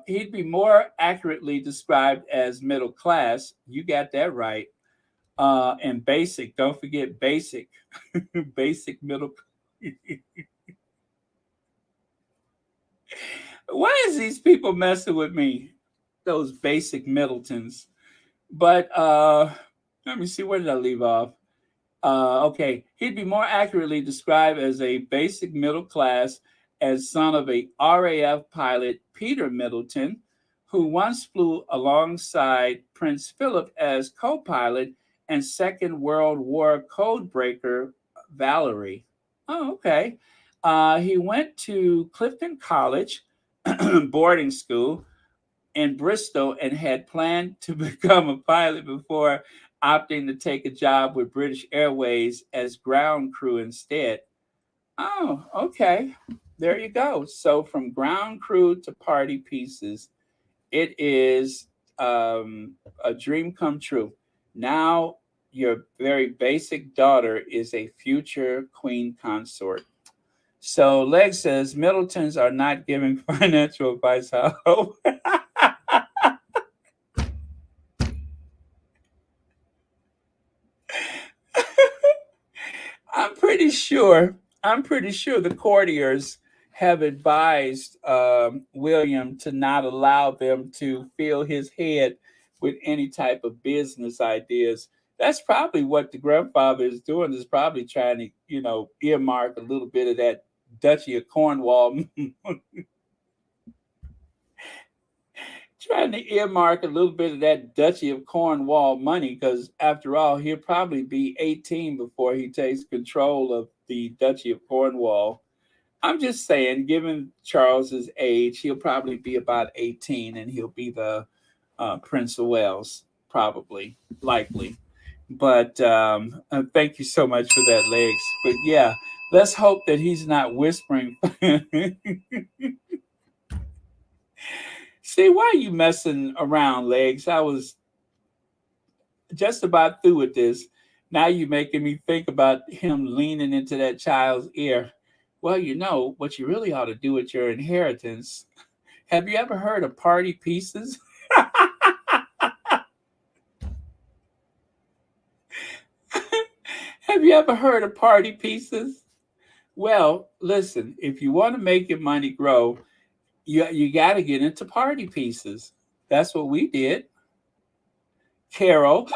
He'd be more accurately described as middle class. You got that right. And basic. Don't forget basic. Basic middle. Why is these people messing with me? Those basic Middletons. But let me see, where did I leave off? Okay, he'd be more accurately described as a basic middle class as son of a RAF pilot, Peter Middleton, who once flew alongside Prince Philip as co pilot and Second World War codebreaker Valerie. Oh, okay. He went to Clifton College boarding school in Bristol and had planned to become a pilot before opting to take a job with British Airways as ground crew instead. Oh, okay. There you go. So from ground crew to party pieces, it is a dream come true. Now your very basic daughter is a future queen consort. So Leg says Middletons are not giving financial advice. I hope. I'm pretty sure. I'm pretty sure the courtiers have advised William to not allow them to fill his head with any type of business ideas. That's probably what the grandfather is doing. Is probably trying to, earmark a little bit of that Duchy of Cornwall, trying to earmark a little bit of that Duchy of Cornwall money, because after all, he'll probably be 18 before he takes control of the Duchy of Cornwall. I'm just saying, given Charles's age, he'll probably be about 18 and he'll be the Prince of Wales, probably, likely. But thank you so much for that, Legs. But yeah, let's hope that he's not whispering. See, why are you messing around, Legs? I was just about through with this. Now you're making me think about him leaning into that child's ear. Well, what you really ought to do with your inheritance. Have you ever heard of party pieces? Have you ever heard of party pieces? Well, listen, if you want to make your money grow, you got to get into party pieces. That's what we did. Carol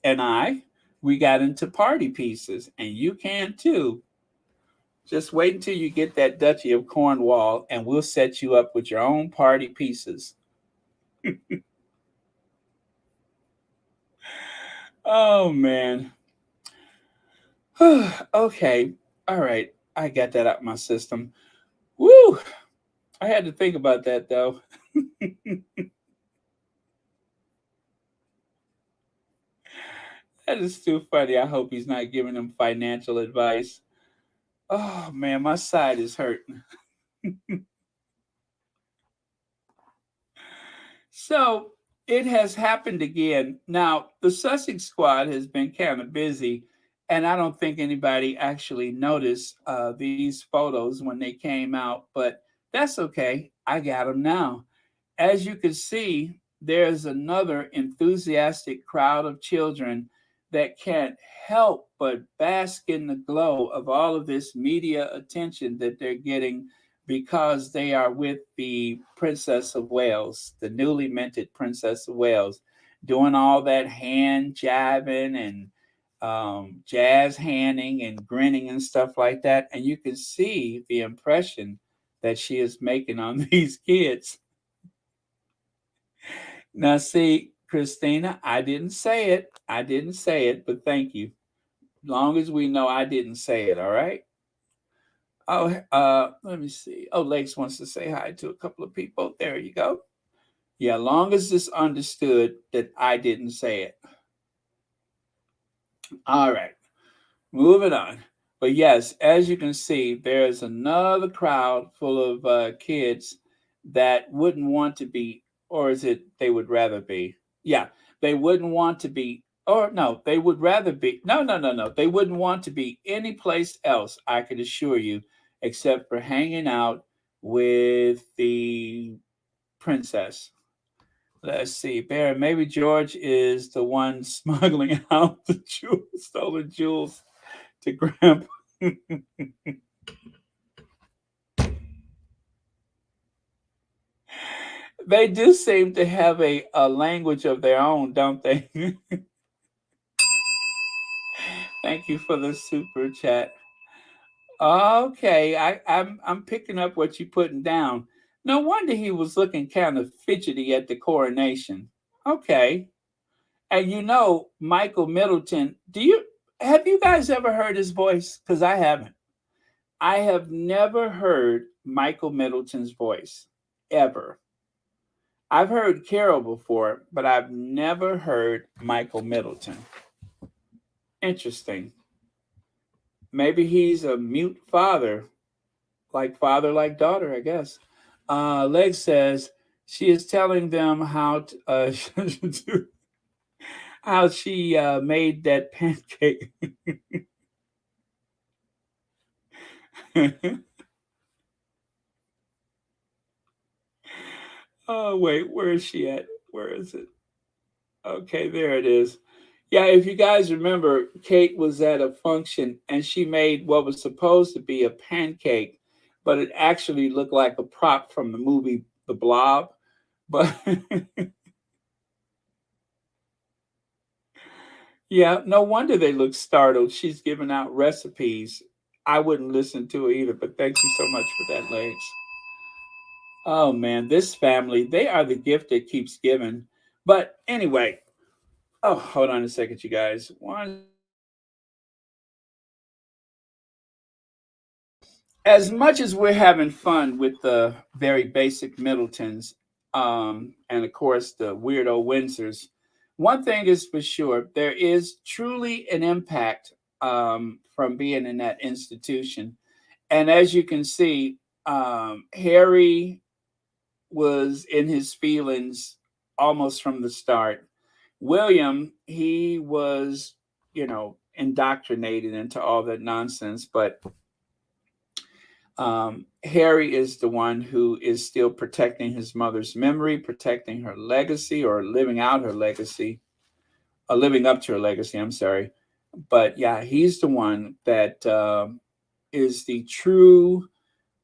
and I, we got into party pieces, and you can too. Just wait until you get that Duchy of Cornwall, and we'll set you up with your own party pieces. Oh, man. Okay. All right. I got that out of my system. Woo! I had to think about that, though. That is too funny. I hope he's not giving him financial advice. Oh, man, my side is hurting. So it has happened again. Now, the Sussex squad has been kind of busy, and I don't think anybody actually noticed these photos when they came out, but that's okay. I got them now. As you can see, there's another enthusiastic crowd of children that can't help but bask in the glow of all of this media attention that they're getting because they are with the Princess of Wales, the newly minted Princess of Wales, doing all that hand jabbing and jazz handing and grinning and stuff like that. And you can see the impression that she is making on these kids. Now, see, Christina, I didn't say it. I didn't say it, but thank you. Long as we know I didn't say it, all right? Oh, let me see. Oh, Lex wants to say hi to a couple of people. There you go. Yeah, long as it's understood that I didn't say it. All right, moving on. But yes, as you can see, there's another crowd full of kids that wouldn't want to be, or is it they would rather be? Yeah, they wouldn't want to be, or no, they would rather be. No, no, no, no. They wouldn't want to be any place else, I can assure you, except for hanging out with the princess. Let's see, Barry. Maybe George is the one smuggling out the stolen jewels to Grandpa. They do seem to have a language of their own, don't they? Thank you for the super chat. Okay, I'm picking up what you're putting down. No wonder he was looking kind of fidgety at the coronation. Okay, and Michael Middleton. Have you guys ever heard his voice? Because I haven't. I have never heard Michael Middleton's voice ever. I've heard Carol before, but I've never heard Michael Middleton. Interesting. Maybe he's a mute father, like daughter, I guess. Leg says she is telling them how how she made that pancake. Oh wait, where is she at? Where is it? Okay, there it is. Yeah, if you guys remember, Kate was at a function and she made what was supposed to be a pancake, but it actually looked like a prop from the movie The Blob. But yeah, no wonder they look startled. She's giving out recipes. I wouldn't listen to it either, but thank you so much for that, Legs. Oh man, this family, they are the gift that keeps giving. But anyway, oh, hold on a second, you guys. One, as much as we're having fun with the very basic Middletons, and of course the weirdo Windsors, one thing is for sure: there is truly an impact from being in that institution. And as you can see, Harry was in his feelings almost from the start. William, he was, indoctrinated into all that nonsense, but Harry is the one who is still protecting his mother's memory, protecting her legacy, or living out her legacy, living up to her legacy. I'm sorry. But yeah, he's the one that is the true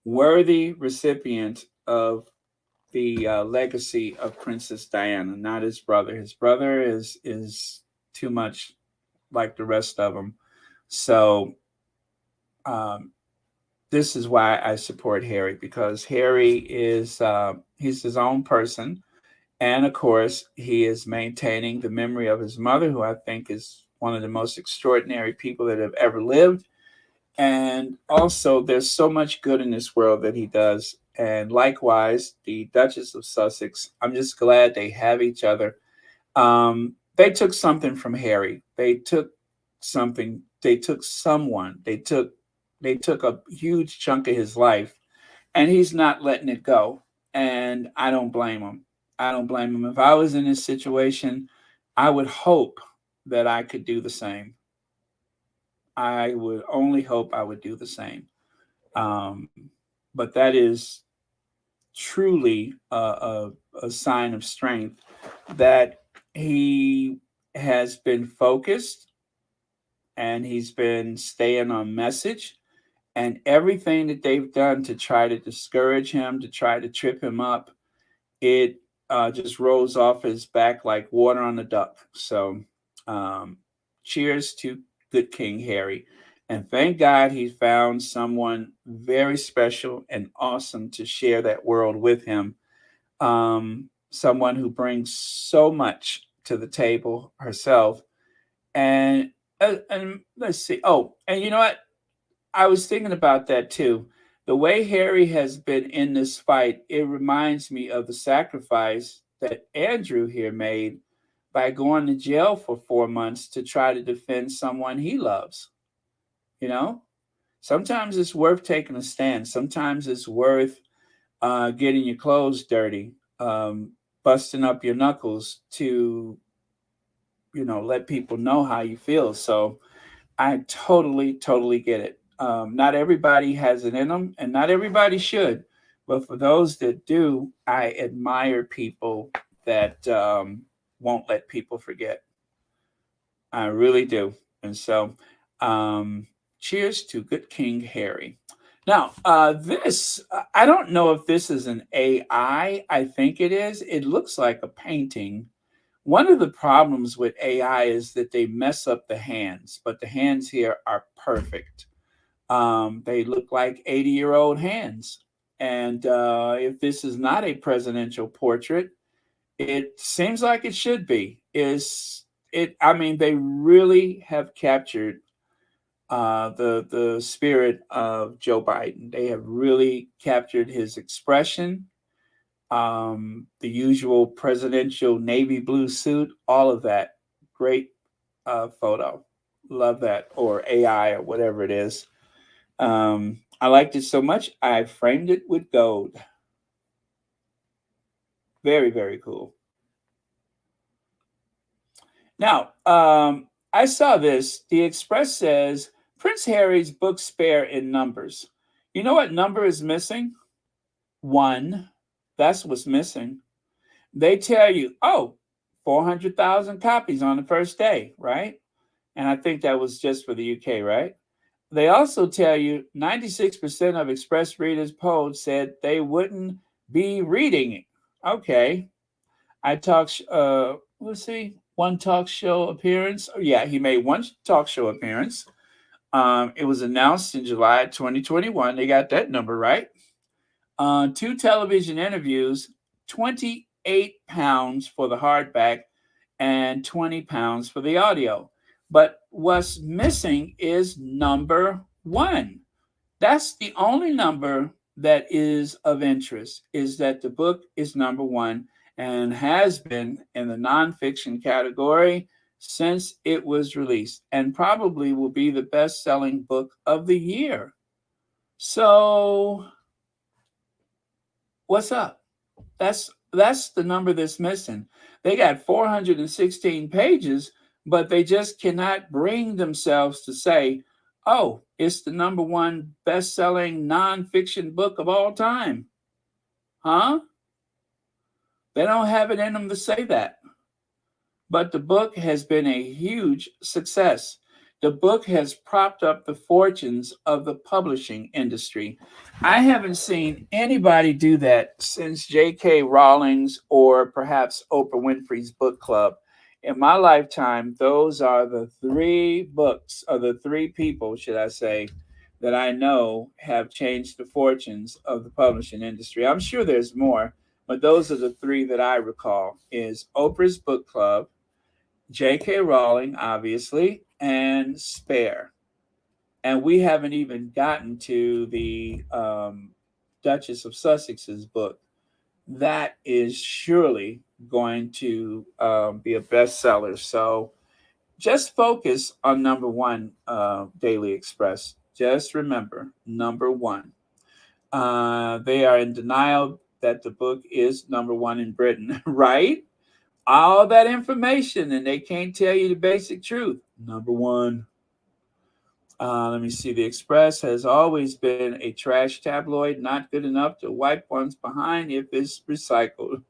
worthy recipient of the legacy of Princess Diana, not his brother. His brother is too much like the rest of them. So um, this is why I support Harry, because Harry is he's his own person, and of course he is maintaining the memory of his mother, who I think is one of the most extraordinary people that have ever lived. And also, there's so much good in this world that he does. And likewise, the Duchess of Sussex. I'm just glad they have each other. They took something from Harry. They took something. They took someone. They took a huge chunk of his life, and he's not letting it go. And I don't blame him. I don't blame him. If I was in this situation, I would hope that I could do the same. I would only hope I would do the same. Um, but that is truly a sign of strength that he has been focused and he's been staying on message, and everything that they've done to try to discourage him, to try to trip him up, it just rolls off his back like water on a duck. So, um, cheers to good King Harry. And thank God he found someone very special and awesome to share that world with him. Someone who brings so much to the table herself. And let's see. Oh, and you know what? I was thinking about that too. The way Harry has been in this fight, it reminds me of the sacrifice that Andrew here made by going to jail for 4 months to try to defend someone he loves. You know, sometimes it's worth taking a stand. Sometimes it's worth getting your clothes dirty, busting up your knuckles to, let people know how you feel. So I totally, totally get it. Not everybody has it in them, and not everybody should. But for those that do, I admire people that won't let people forget. I really do. And so, cheers to good King Harry. Now, I don't know if this is an AI. I think it is. It looks like a painting. One of the problems with AI is that they mess up the hands, but the hands here are perfect. They look like 80-year-old hands. And if this is not a presidential portrait, it seems like it should be. Is it? I mean, they really have captured the spirit of Joe Biden. They have really captured his expression, the usual presidential navy blue suit, all of that. Great photo. Love that, or AI, or whatever it is. I liked it so much, I framed it with gold. Very, very cool. Now, I saw this. The Express says Prince Harry's book spare in numbers. You know what number is missing? One. That's what's missing. They tell you, oh, 400,000 copies on the first day, right? And I think that was just for the UK, right? They also tell you 96% of Express readers polled said they wouldn't be reading it. Okay. I talk, let's see, one talk show appearance. Oh, yeah, he made one talk show appearance. It was announced in July 2021. They got that number right. Two television interviews, 28 pounds for the hardback and 20 pounds for the audio. But what's missing is number one. That's the only number that is of interest, is that the book is number one and has been in the nonfiction category since it was released, and probably will be the best-selling book of the year. So what's up? That's the number that's missing. They got 416 pages, but they just cannot bring themselves to say, "Oh, it's the number one best-selling nonfiction book of all time." Huh? They don't have it in them to say that. But the book has been a huge success. The book has propped up the fortunes of the publishing industry. I haven't seen anybody do that since J.K. Rowling's or perhaps Oprah Winfrey's book club. In my lifetime, those are the three books, or the three people, should I say, that I know have changed the fortunes of the publishing industry. I'm sure there's more, but those are the three that I recall: is Oprah's book club, J.K. Rowling, obviously, and Spare. And we haven't even gotten to the Duchess of Sussex's book. That is surely going to be a bestseller. So just focus on number one, Daily Express. Just remember, number one. They are in denial that the book is number one in Britain, right? All that information and they can't tell you the basic truth. Number one. Let me see. The Express has always been a trash tabloid, not good enough to wipe one's behind if it's recycled.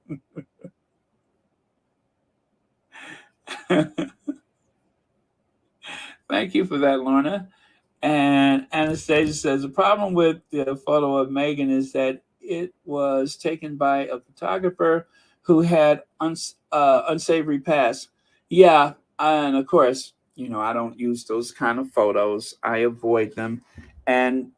Thank you for that, Lorna. And Anastasia says the problem with the photo of Meghan is that it was taken by a photographer who had unsavory past. Yeah, and of course, I don't use those kind of photos. I avoid them. And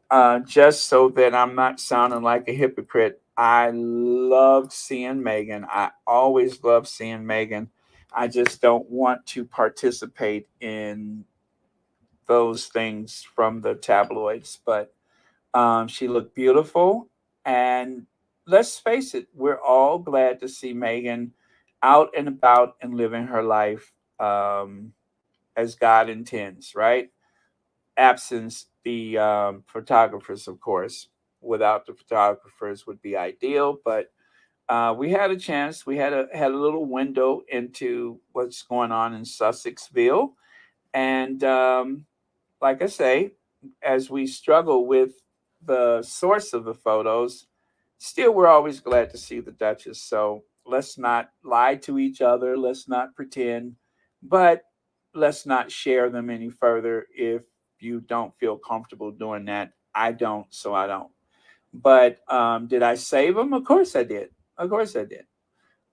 just so that I'm not sounding like a hypocrite, I loved seeing Meghan. I always love seeing Meghan. I just don't want to participate in those things from the tabloids. But she looked beautiful. And let's face it, we're all glad to see Meghan out and about and living her life as God intends, right? Absence the photographers, of course. Without the photographers would be ideal, but we had a chance. We had a little window into what's going on in Sussexville, and like I say, as we struggle with the source of the photos, still we're always glad to see the Duchess. So let's not lie to each other. Let's not pretend, but let's not share them any further if you don't feel comfortable doing that. I don't, so I don't. But did I save them? Of course I did. Of course I did.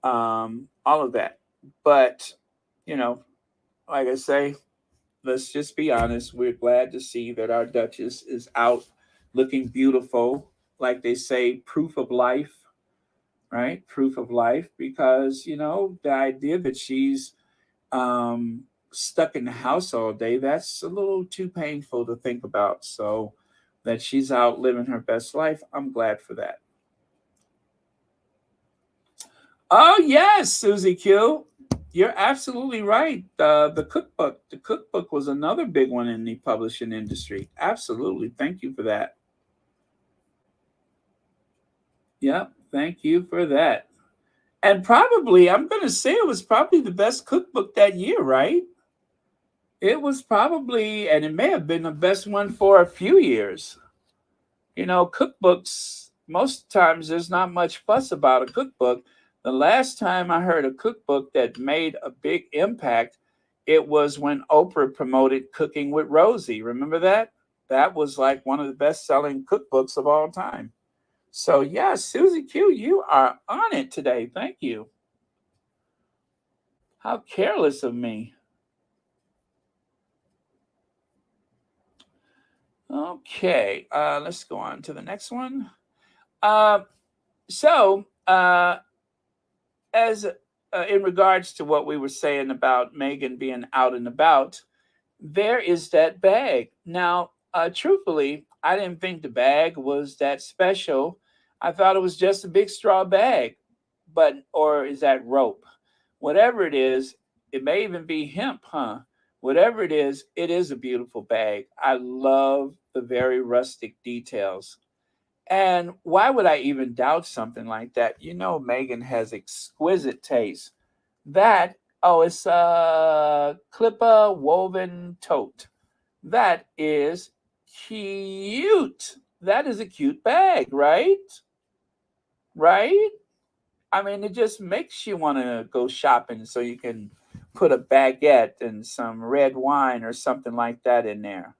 All of that. But, you know, like I say, let's just be honest. We're glad to see that our Duchess is out looking beautiful. Like they say, proof of life, right? Proof of life. Because, you know, the idea that she's stuck in the house all day, that's a little too painful to think about. So that she's out living her best life, I'm glad for that. Oh yes, Susie Q, you're absolutely right. The cookbook was another big one in the publishing industry. Absolutely, thank you for that. Yep, thank you for that. And probably, I'm going to say it was probably the best cookbook that year, right? It was probably, and it may have been the best one for a few years. You know, cookbooks, most times there's not much fuss about a cookbook. The last time I heard a cookbook that made a big impact, it was when Oprah promoted Cooking with Rosie. Remember that? That was like one of the best selling cookbooks of all time. So, yeah, Susie Q, you are on it today. Thank you. How careless of me. Okay, let's go on to the next one. Uh, so, as in regards to what we were saying about Meghan being out and about, there is that bag. Now, truthfully, I didn't think the bag was that special. I thought it was just a big straw bag, but or is that rope? Whatever it is, it may even be hemp, huh? Whatever it is a beautiful bag. I love the very rustic details. And why would I even doubt something like that? You know, Megan has exquisite taste. That, oh, it's a clipper woven tote. That is cute. That is a cute bag, right? Right? I mean, it just makes you want to go shopping so you can put a baguette and some red wine or something like that in there.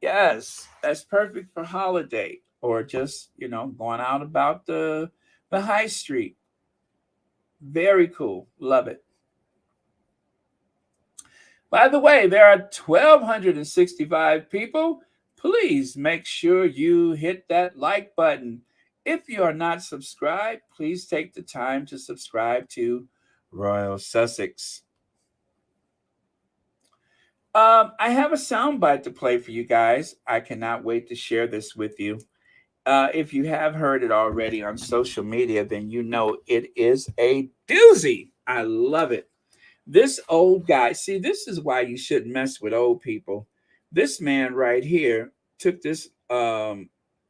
Yes, that's perfect for holiday or just, you know, going out about the high street. Very cool. Love it. By the way, there are 1,265 people. Please make sure you hit that like button. If you are not subscribed, please take the time to subscribe to Royal Sussex. I have a soundbite to play for you guys. I cannot wait to share this with you. If you have heard it already on social media, then you know it is a doozy. I love it. This old guy, see, this is why you shouldn't mess with old people. This man right here took this young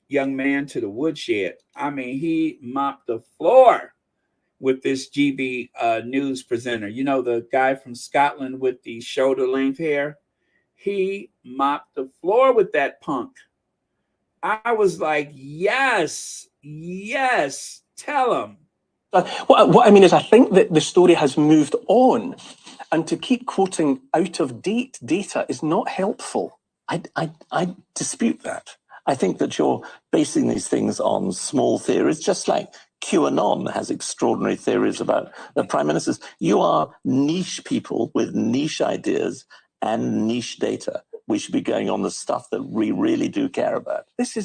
man to the woodshed. I mean, he mopped the floor with this GB news presenter. You know, the guy from Scotland with the shoulder length hair. He mopped the floor with that punk. I was like, yes, yes, tell him. What I mean is, I think that the story has moved on, and to keep quoting out of date data is not helpful. I dispute that. I think that you're basing these things on small theories, just like QAnon has extraordinary theories about the prime ministers. You are niche people with niche ideas and niche data. We should be going on the stuff that we really do care about. This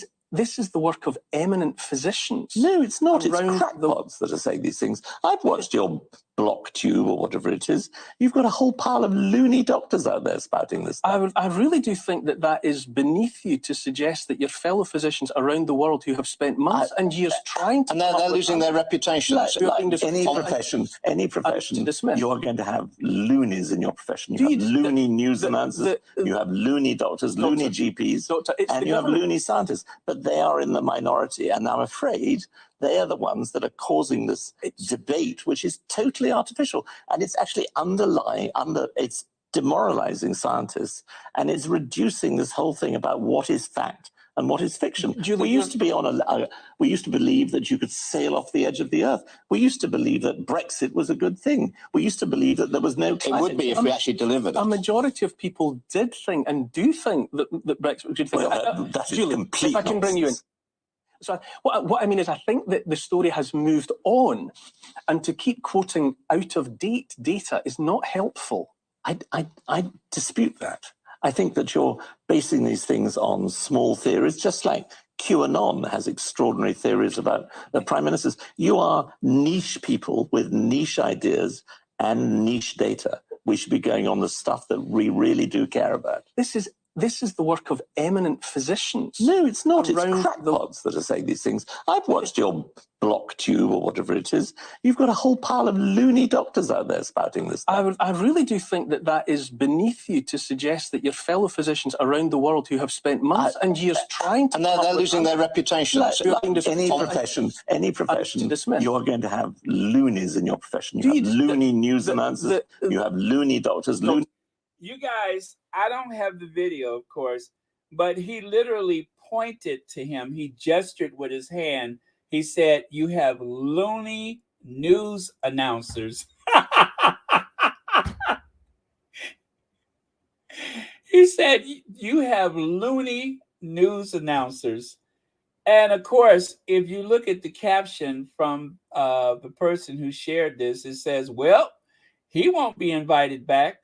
is the work of eminent physicians. No, it's not. It's crackpots that are saying these things. I've watched your block tube or whatever it is. You've got a whole pile of loony doctors out there spouting this stuff. I really do think that is beneath you to suggest that your fellow physicians around the world who have spent months and years trying to... And they're losing their reputation. Like any profession, you're going to have loonies in your profession. You have loony news announcers, you have loony doctors, loony GPs, and you have loony scientists. But they are in the minority, and I'm afraid they are the ones that are causing this debate, which is totally artificial, and it's actually it's demoralizing scientists, and it's reducing this whole thing about what is fact and what is fiction. Julie, We used to be we used to believe that you could sail off the edge of the earth. We used to believe that Brexit was a good thing. We used to believe that there was no climate. It would be if we actually delivered it. A majority of people did think and do think that Brexit was a good thing. Well, that is Julie, complete if I can bring you in. So what I mean is, I think that the story has moved on, and to keep quoting out of date data is not helpful. I dispute that. I think that you're basing these things on small theories, just like QAnon has extraordinary theories about the prime ministers. You are niche people with niche ideas and niche data. We should be going on the stuff that we really do care about. This is the work of eminent physicians. No, it's not. It's crackpots that are saying these things. I've watched your block tube or whatever it is. You've got a whole pile of loony doctors out there spouting this stuff. I really do think that is beneath you to suggest that your fellow physicians around the world who have spent months and years trying to... And they're losing their reputation. Any profession, you're going to have loonies in your profession. You have loony news announcers, you have loony doctors, loony... You guys, I don't have the video, of course, but he literally pointed to him. He gestured with his hand. He said, "You have loony news announcers." He said, "You have loony news announcers." And of course, if you look at the caption from the person who shared this, it says, "Well, he won't be invited back."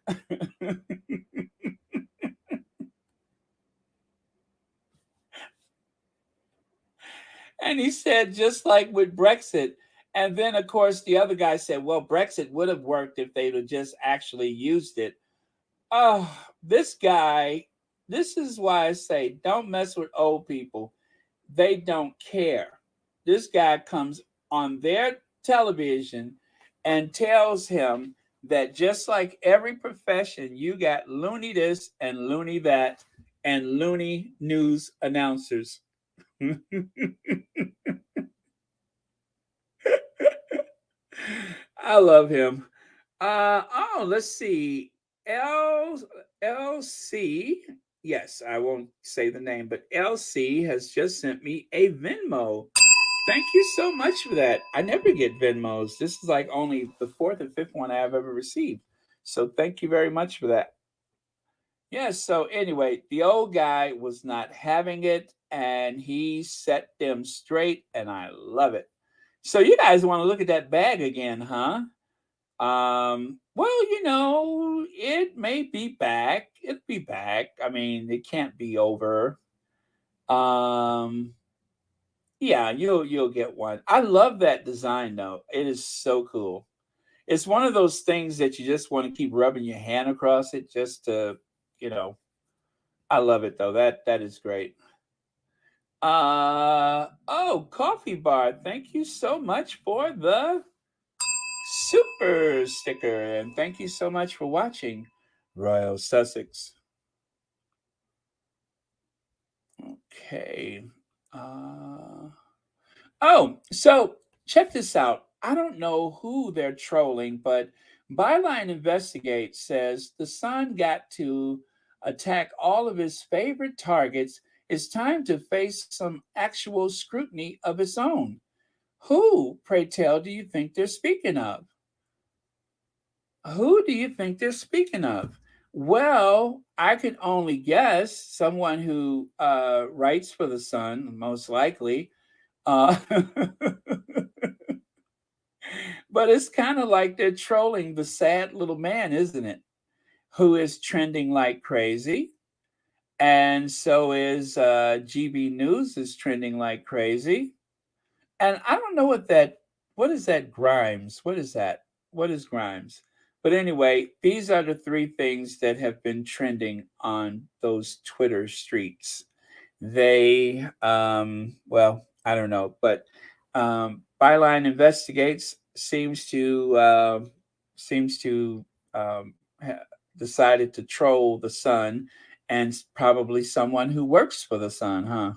And he said, just like with Brexit. And then, of course, the other guy said, well, Brexit would have worked if they'd have just actually used it. Oh, this guy, this is why I say, don't mess with old people. They don't care. This guy comes on their television and tells him that just like every profession, you got loony this and loony that and loony news announcers. I love him. Let's see. LC. Yes, I won't say the name, but LC has just sent me a Venmo. Thank you so much for that. I never get Venmos. This is like only the fourth or fifth one I have ever received. So thank you very much for that. Yes, so anyway, the old guy was not having it, and he set them straight, and I love it. So you guys want to look at that bag again, huh? Well, it may be back. It'll be back. I mean, it can't be over. Yeah, you'll get one. I love that design though. It is so cool. It's one of those things that you just want to keep rubbing your hand across it just to, I love it though. That is great. Coffee Bar, thank you so much for the super sticker, and thank you so much for watching Royal Sussex. Okay. So check this out. I don't know who they're trolling, but Byline Investigate says the Sun got to attack all of his favorite targets. It's time to face some actual scrutiny of its own. Who, pray tell, do you think they're speaking of? Who do you think they're speaking of? Well, I could only guess someone who writes for the Sun, most likely. But it's kind of like they're trolling the sad little man, isn't it? Who is trending like crazy. And so is GB News is trending like crazy. And I don't know what is that Grimes? What is that? What is Grimes? But anyway, these are the three things that have been trending on those Twitter streets. They, well, I don't know, but Byline Investigates seems to decided to troll the Sun, and probably someone who works for the Sun, huh?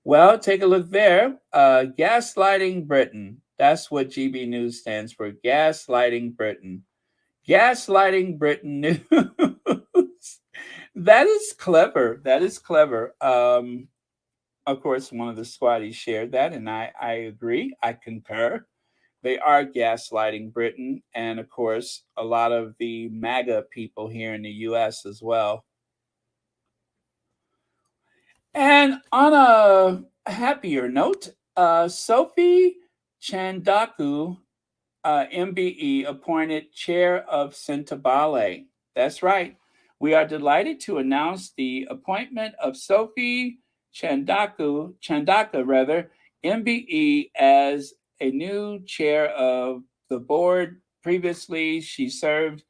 Well, take a look there. Gaslighting Britain. That's what GB News stands for. Gaslighting Britain. Gaslighting Britain News. That is clever. That is clever. Of course, one of the squaddies shared that, and I agree. I concur. They are gaslighting Britain, and of course, a lot of the MAGA people here in the U.S. as well. And on a happier note, Sophie Chandaku, MBE, appointed chair of Centabale. That's right. We are delighted to announce the appointment of Sophie Chandaka rather, MBE, as a new chair of the board. Previously, she served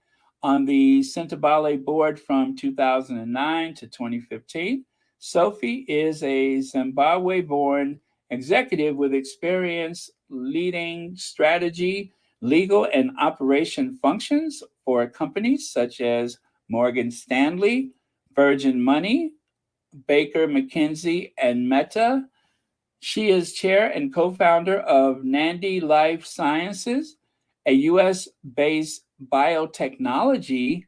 on the Centabale board from 2009 to 2015. Sophie is a Zimbabwe born executive with experience leading strategy, legal, and operation functions for companies such as Morgan Stanley, Virgin Money, Baker McKenzie, and Meta. She is chair and co founder of Nandi Life Sciences, a US based biotechnology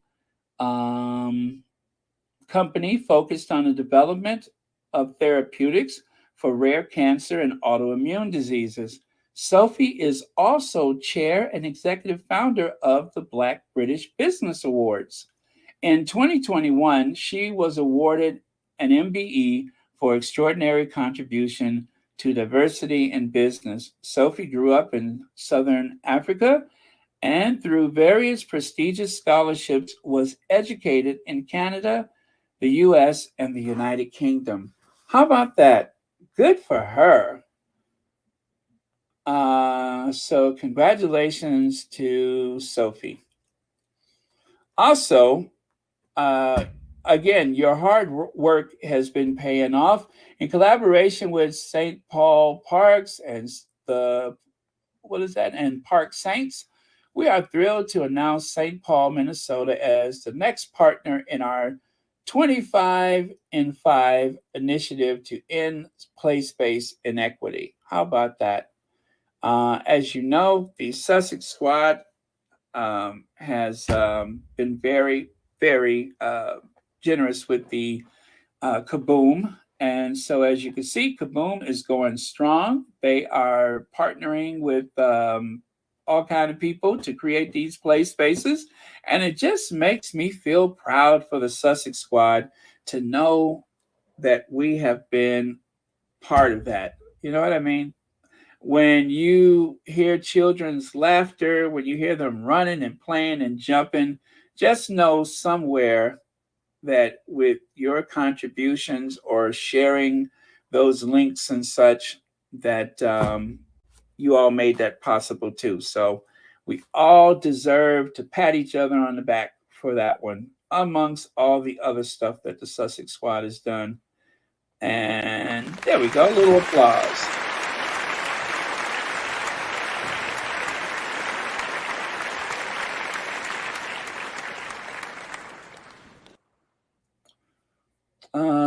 company focused on the development of therapeutics for rare cancer and autoimmune diseases. Sophie is also chair and executive founder of the Black British Business Awards. In 2021, she was awarded an MBE for extraordinary contribution to diversity in business. Sophie grew up in Southern Africa and through various prestigious scholarships was educated in Canada, the US, and the United Kingdom. How about that? Good for her. So congratulations to Sophie. Also, again, your hard work has been paying off. In collaboration with St. Paul Parks and and Park Saints, we are thrilled to announce St. Paul, Minnesota as the next partner in our 25 in 5 initiative to end place-based inequity. How about that? As you know, the Sussex squad has been very, very generous with the Kaboom. And so, as you can see, Kaboom is going strong. They are partnering with all kind of people to create these play spaces. And it just makes me feel proud for the Sussex squad to know that we have been part of that. You know what I mean? When you hear children's laughter, when you hear them running and playing and jumping, just know somewhere that with your contributions or sharing those links and such, that you all made that possible too. So we all deserve to pat each other on the back for that one, amongst all the other stuff that the Sussex squad has done. And there we go, a little applause.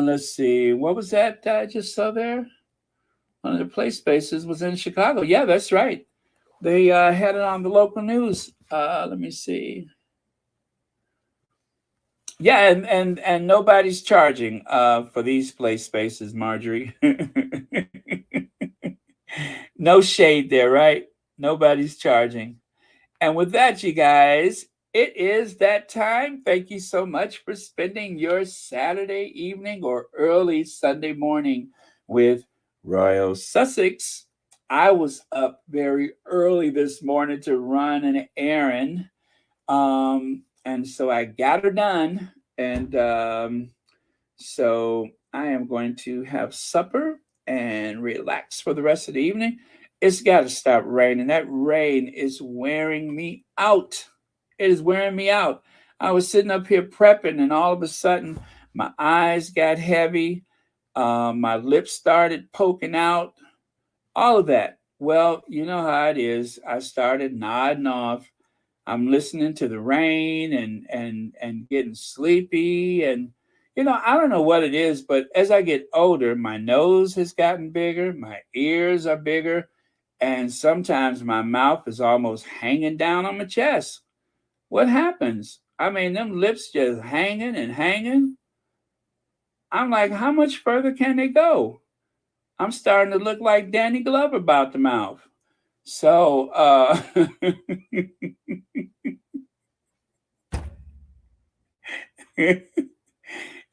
Let's see. What was that I just saw there? One of the play spaces was in Chicago. Yeah, that's right. They had it on the local news. Let me see. Yeah, and nobody's charging for these play spaces, Marjorie. No shade there, right? Nobody's charging. And with that, you guys, it is that time. Thank you so much for spending your Saturday evening or early Sunday morning with Royal Sussex. I was up very early this morning to run an errand. And so I got her done. And so I am going to have supper and relax for the rest of the evening. It's got to stop raining. That rain is wearing me out. It is wearing me out. I was sitting up here prepping, and all of a sudden, my eyes got heavy. My lips started poking out. All of that. Well, you know how it is. I started nodding off. I'm listening to the rain and getting sleepy. And, I don't know what it is, but as I get older, my nose has gotten bigger. My ears are bigger. And sometimes my mouth is almost hanging down on my chest. What happens? I mean, them lips just hanging and hanging. I'm like, how much further can they go? I'm starting to look like Danny Glover about the mouth. So,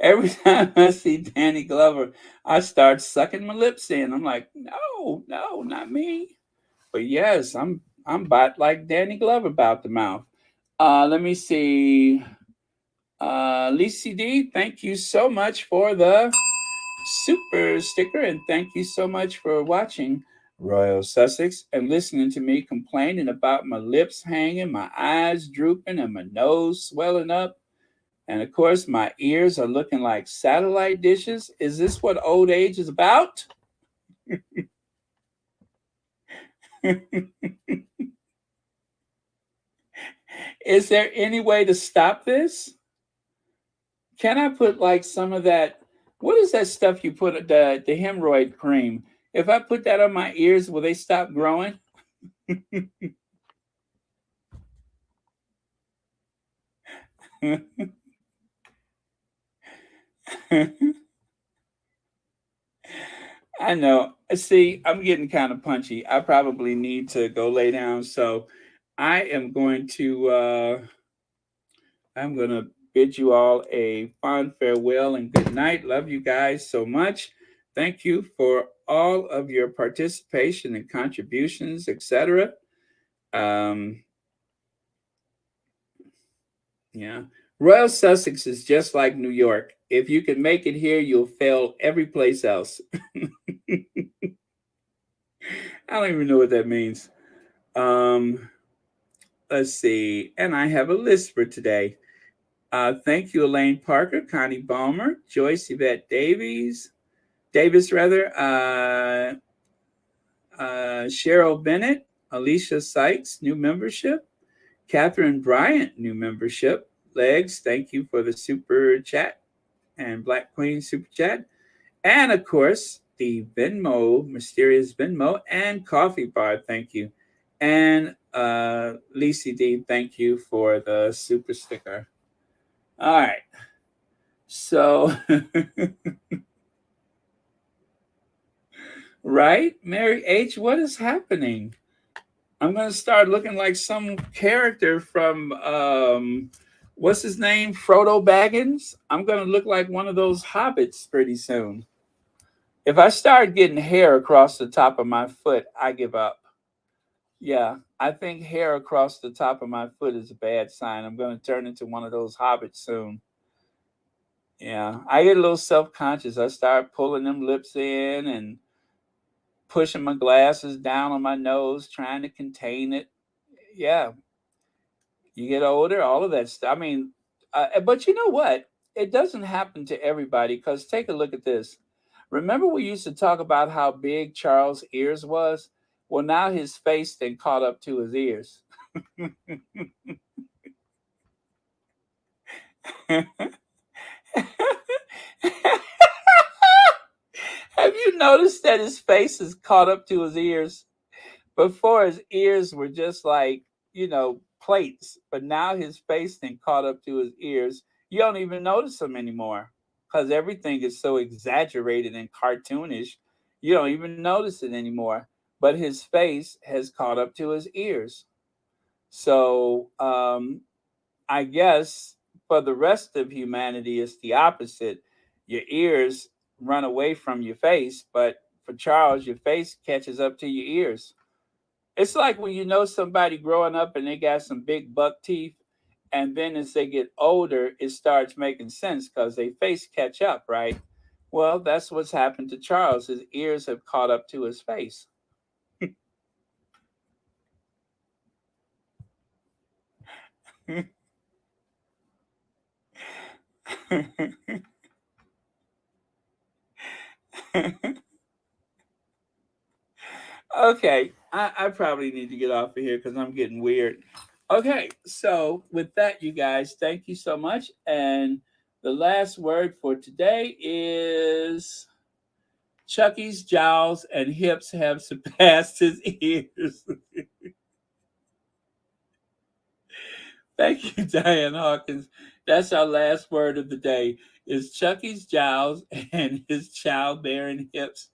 every time I see Danny Glover, I start sucking my lips in. I'm like, no, no, not me. But yes, I'm about like Danny Glover about the mouth. Let me see. Lisi D, thank you so much for the super sticker, and thank you so much for watching Royal Sussex and listening to me complaining about my lips hanging, my eyes drooping, and my nose swelling up. And of course, my ears are looking like satellite dishes. Is this what old age is about? Is there any way to stop this? Can I put like some of that? What is that stuff you put the hemorrhoid cream? If I put that on my ears, will they stop growing? I know. See, I'm getting kind of punchy. I probably need to go lay down. So I am going to I'm going to bid you all a fond farewell and good night. Love you guys so much. Thank you for all of your participation and contributions, etc. Um, yeah. Royal Sussex is just like New York. If you can make it here, you'll fail every place else. I don't even know what that means. Um, let's see. And I have a list for today. Thank you, Elaine Parker, Connie Balmer, Joyce Yvette Davis rather, Cheryl Bennett, Alicia Sykes, new membership, Catherine Bryant, new membership, Legs, thank you for the super chat, and Black Queen super chat, and of course, the Venmo, mysterious Venmo, and Coffee Bar, thank you. And Lisi D, thank you for the super sticker. All right. So, right? Mary H., what is happening? I'm going to start looking like some character from, what's his name? Frodo Baggins. I'm going to look like one of those hobbits pretty soon. If I start getting hair across the top of my foot, I give up. Yeah, I think hair across the top of my foot is a bad sign. I'm going to turn into one of those hobbits soon. Yeah, I get a little self conscious. I start pulling them lips in and pushing my glasses down on my nose, trying to contain it. Yeah, you get older, all of that stuff. I mean, but you know what? It doesn't happen to everybody because take a look at this. Remember, we used to talk about how big Charles' ears was? Well, now his face then caught up to his ears. Have you noticed that his face is caught up to his ears? Before his ears were just like, plates, but now his face then caught up to his ears. You don't even notice them anymore because everything is so exaggerated and cartoonish. You don't even notice it anymore. But his face has caught up to his ears. So I guess for the rest of humanity, it's the opposite. Your ears run away from your face, but for Charles, your face catches up to your ears. It's like when you know somebody growing up and they got some big buck teeth, and then as they get older, it starts making sense because they face catch up, right? Well, that's what's happened to Charles. His ears have caught up to his face. Okay, I probably need to get off of here because I'm getting weird. Okay, so with that, you guys, thank you so much. And the last word for today is Chucky's jowls and hips have surpassed his ears. Thank you, Diane Hawkins. That's our last word of the day. Is Chucky's jowls and his childbearing hips.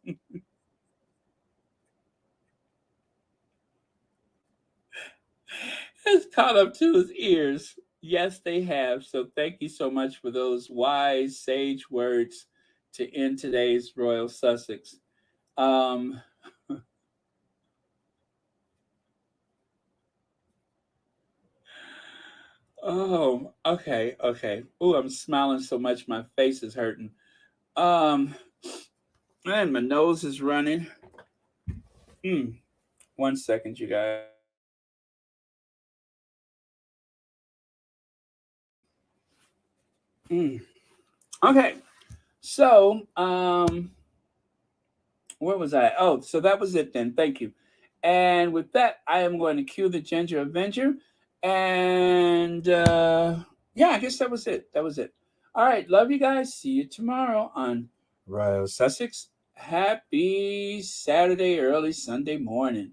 It's caught up to his ears. Yes, they have. So thank you so much for those wise, sage words to end today's Royal Sussex. Um, oh, okay, okay. Oh, I'm smiling so much my face is hurting. Um, and my nose is running. 1 second, you guys. Mm. Okay, so where was I? Oh, so that was it then. Thank you. And with that, I am going to cue the Ginger Avenger. And yeah, I guess that was it. That was it. All right. Love you guys. See you tomorrow on Royal Sussex. Happy Saturday, early Sunday morning.